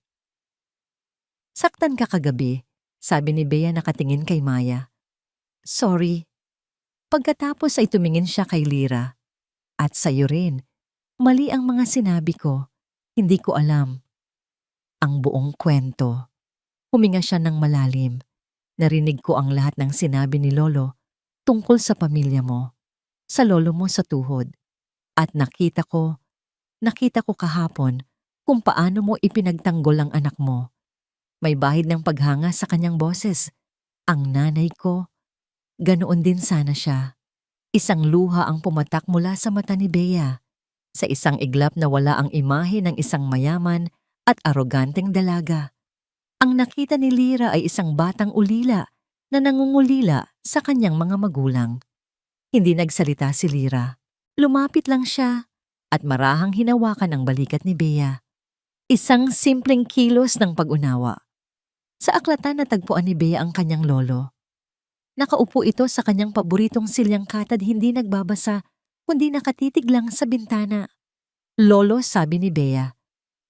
[SPEAKER 1] saktan ka kagabi, sabi ni Bea nakatingin kay Maya. Sorry. Pagkatapos ay tumingin siya kay Lira. At sa'yo rin. Mali ang mga sinabi ko. Hindi ko alam ang buong kwento. Huminga siya ng malalim. Narinig ko ang lahat ng sinabi ni Lolo tungkol sa pamilya mo, sa lolo mo sa tuhod. At nakita ko kahapon kung paano mo ipinagtanggol ang anak mo. May bahid ng paghanga sa kanyang boses. Ang nanay ko, ganoon din sana siya. Isang luha ang pumatak mula sa mata ni Bea. Sa isang iglap na wala ang imahe ng isang mayaman at aroganteng dalaga. Ang nakita ni Lira ay isang batang ulila na nangungulila sa kanyang mga magulang. Hindi nagsalita si Lira. Lumapit lang siya at marahang hinawakan ang balikat ni Bea. Isang simpleng kilos ng pag-unawa. Sa aklatan natagpuan ni Bea ang kanyang lolo. Nakaupo ito sa kanyang paboritong silyang katad, hindi nagbabasa, kundi nakatitig lang sa bintana. Lolo, sabi ni Bea.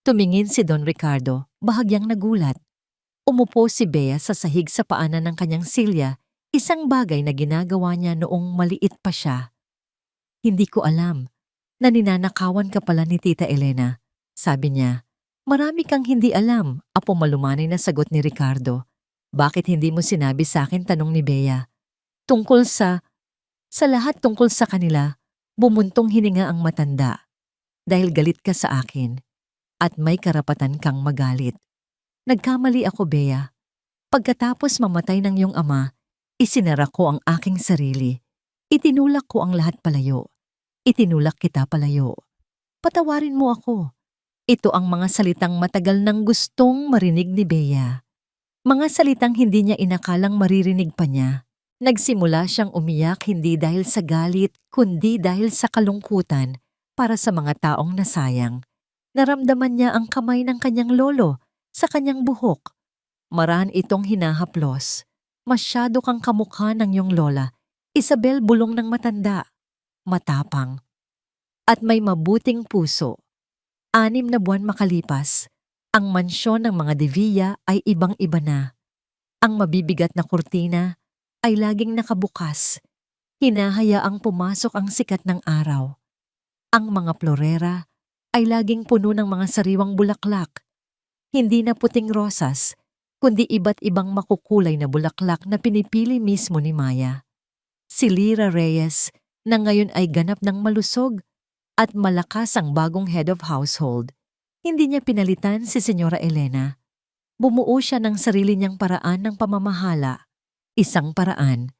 [SPEAKER 1] Tumingin si Don Ricardo, bahagyang nagulat. Umupo si Bea sa sahig sa paanan ng kanyang silya, isang bagay na ginagawa niya noong maliit pa siya. Hindi ko alam na ninanakawan ka pala ni Tita Elena, sabi niya. Marami kang hindi alam, apo malumanay na sagot ni Ricardo. Bakit hindi mo sinabi sa akin, tanong ni Bea. Tungkol sa lahat tungkol sa kanila, bumuntong hininga ang matanda. Dahil galit ka sa akin, at may karapatan kang magalit. Nagkamali ako, Bea. Pagkatapos mamatay ng iyong ama, isinara ko ang aking sarili. Itinulak ko ang lahat palayo. Itinulak kita palayo. Patawarin mo ako. Ito ang mga salitang matagal nang gustong marinig ni Bea. Mga salitang hindi niya inakalang maririnig pa niya. Nagsimula siyang umiyak hindi dahil sa galit, kundi dahil sa kalungkutan para sa mga taong nasayang. Naramdaman niya ang kamay ng kanyang lolo sa kanyang buhok. Maraan itong hinahaplos. Masyado kang kamukha ng iyong lola, Isabel, bulong ng matanda. Matapang. At may mabuting puso. 6 na buwan makalipas, ang mansyon ng mga De Villa ay ibang-iba na. Ang mabibigat na kurtina ay laging nakabukas. Hinahayaang pumasok ang sikat ng araw. Ang mga florera ay laging puno ng mga sariwang bulaklak. Hindi na puting rosas, kundi iba't ibang makukulay na bulaklak na pinipili mismo ni Maya. Si Lyra Reyes na ngayon ay ganap ng malusog at malakas ang bagong head of household. Hindi niya pinalitan si Senyora Elena. Bumuo siya ng sarili niyang paraan ng pamamahala. Isang paraan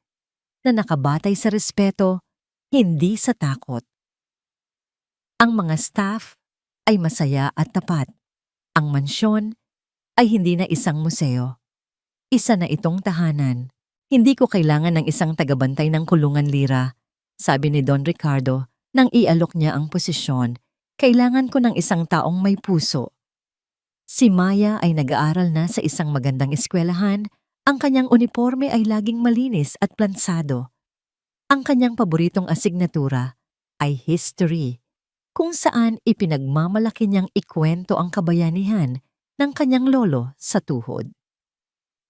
[SPEAKER 1] na nakabatay sa respeto, hindi sa takot. Ang mga staff ay masaya at tapat. Ang mansyon ay hindi na isang museo. Isa na itong tahanan. Hindi ko kailangan ng isang tagabantay ng kulungan, Lyra, sabi ni Don Ricardo nang ialok niya ang posisyon. Kailangan ko ng isang taong may puso. Si Maya ay nag-aaral na sa isang magandang eskwelahan. Ang kanyang uniforme ay laging malinis at plansado. Ang kanyang paboritong asignatura ay history, kung saan ipinagmamalaki niyang ikwento ang kabayanihan ng kanyang lolo sa tuhod.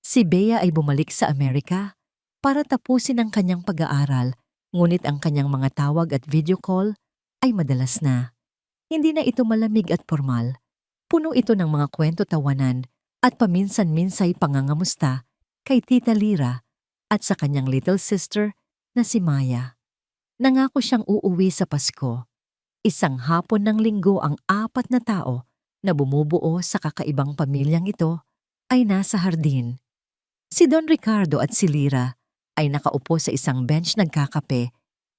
[SPEAKER 1] Si Bea ay bumalik sa Amerika para tapusin ang kanyang pag-aaral, ngunit ang kanyang mga tawag at video call ay madalas na. Hindi na ito malamig at formal. Puno ito ng mga kwento-tawanan at paminsan-minsay pangangamusta kay Tita Lyra at sa kanyang little sister na si Maya. Nangako siyang uuwi sa Pasko. Isang hapon ng linggo ang 4 na tao na bumubuo sa kakaibang pamilyang ito ay nasa hardin. Si Don Ricardo at si Lyra ay nakaupo sa isang bench nagkakape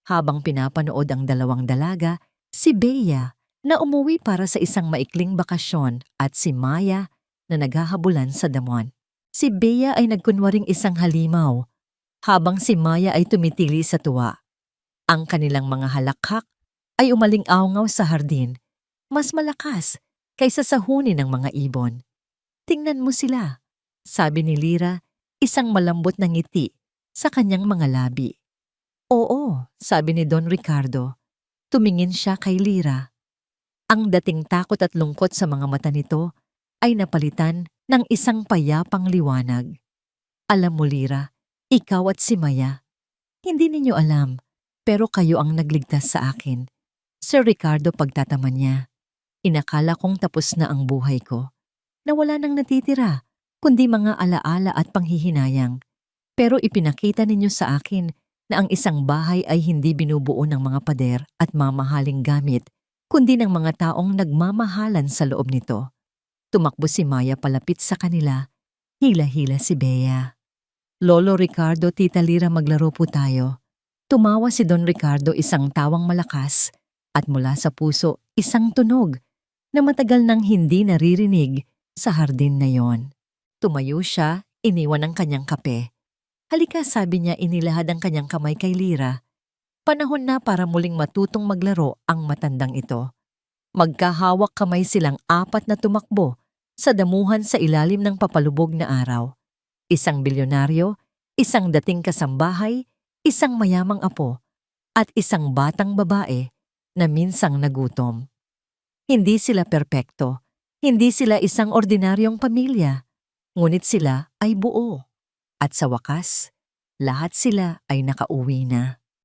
[SPEAKER 1] habang pinapanood ang dalawang dalaga, si Bea na umuwi para sa isang maikling bakasyon at si Maya na naghahabulan sa damon. Si Bea ay nagkunwaring isang halimaw habang si Maya ay tumitili sa tuwa. Ang kanilang mga halakhak ay umaling-awngaw sa hardin, mas malakas kaysa sa huni ng mga ibon. Tingnan mo sila, sabi ni Lyra, isang malambot na ngiti sa kanyang mga labi. Oo, sabi ni Don Ricardo. Tumingin siya kay Lyra. Ang dating takot at lungkot sa mga mata nito ay napalitan ng isang payapang liwanag. Alam mo, Lyra, ikaw at si Maya, hindi ninyo alam, pero kayo ang nagligtas sa akin. Sir Ricardo, pagtataman niya. Inakala kong tapos na ang buhay ko, na wala nang natitira, kundi mga alaala at panghihinayang. Pero ipinakita ninyo sa akin na ang isang bahay ay hindi binubuo ng mga pader at mamahaling gamit, kundi ng mga taong nagmamahalan sa loob nito. Tumakbo si Maya palapit sa kanila, hila-hila si Bea. Lolo Ricardo, Tita Lyra, maglaro po tayo. Tumawa si Don Ricardo, isang tawang malakas, at mula sa puso isang tunog na matagal nang hindi naririnig sa hardin na yon. Tumayo siya, iniwan ang kanyang kape. Halika, sabi niya, inilahad ang kanyang kamay kay Lyra. Panahon na para muling matutong maglaro ang matandang ito. Magkahawak kamay silang 4 na tumakbo sa damuhan sa ilalim ng papalubog na araw. Isang bilyonaryo, isang dating kasambahay, isang mayamang apo, at isang batang babae na minsang nagutom. Hindi sila perpekto, hindi sila isang ordinaryong pamilya, ngunit sila ay buo. At sa wakas, lahat sila ay nakauwi na.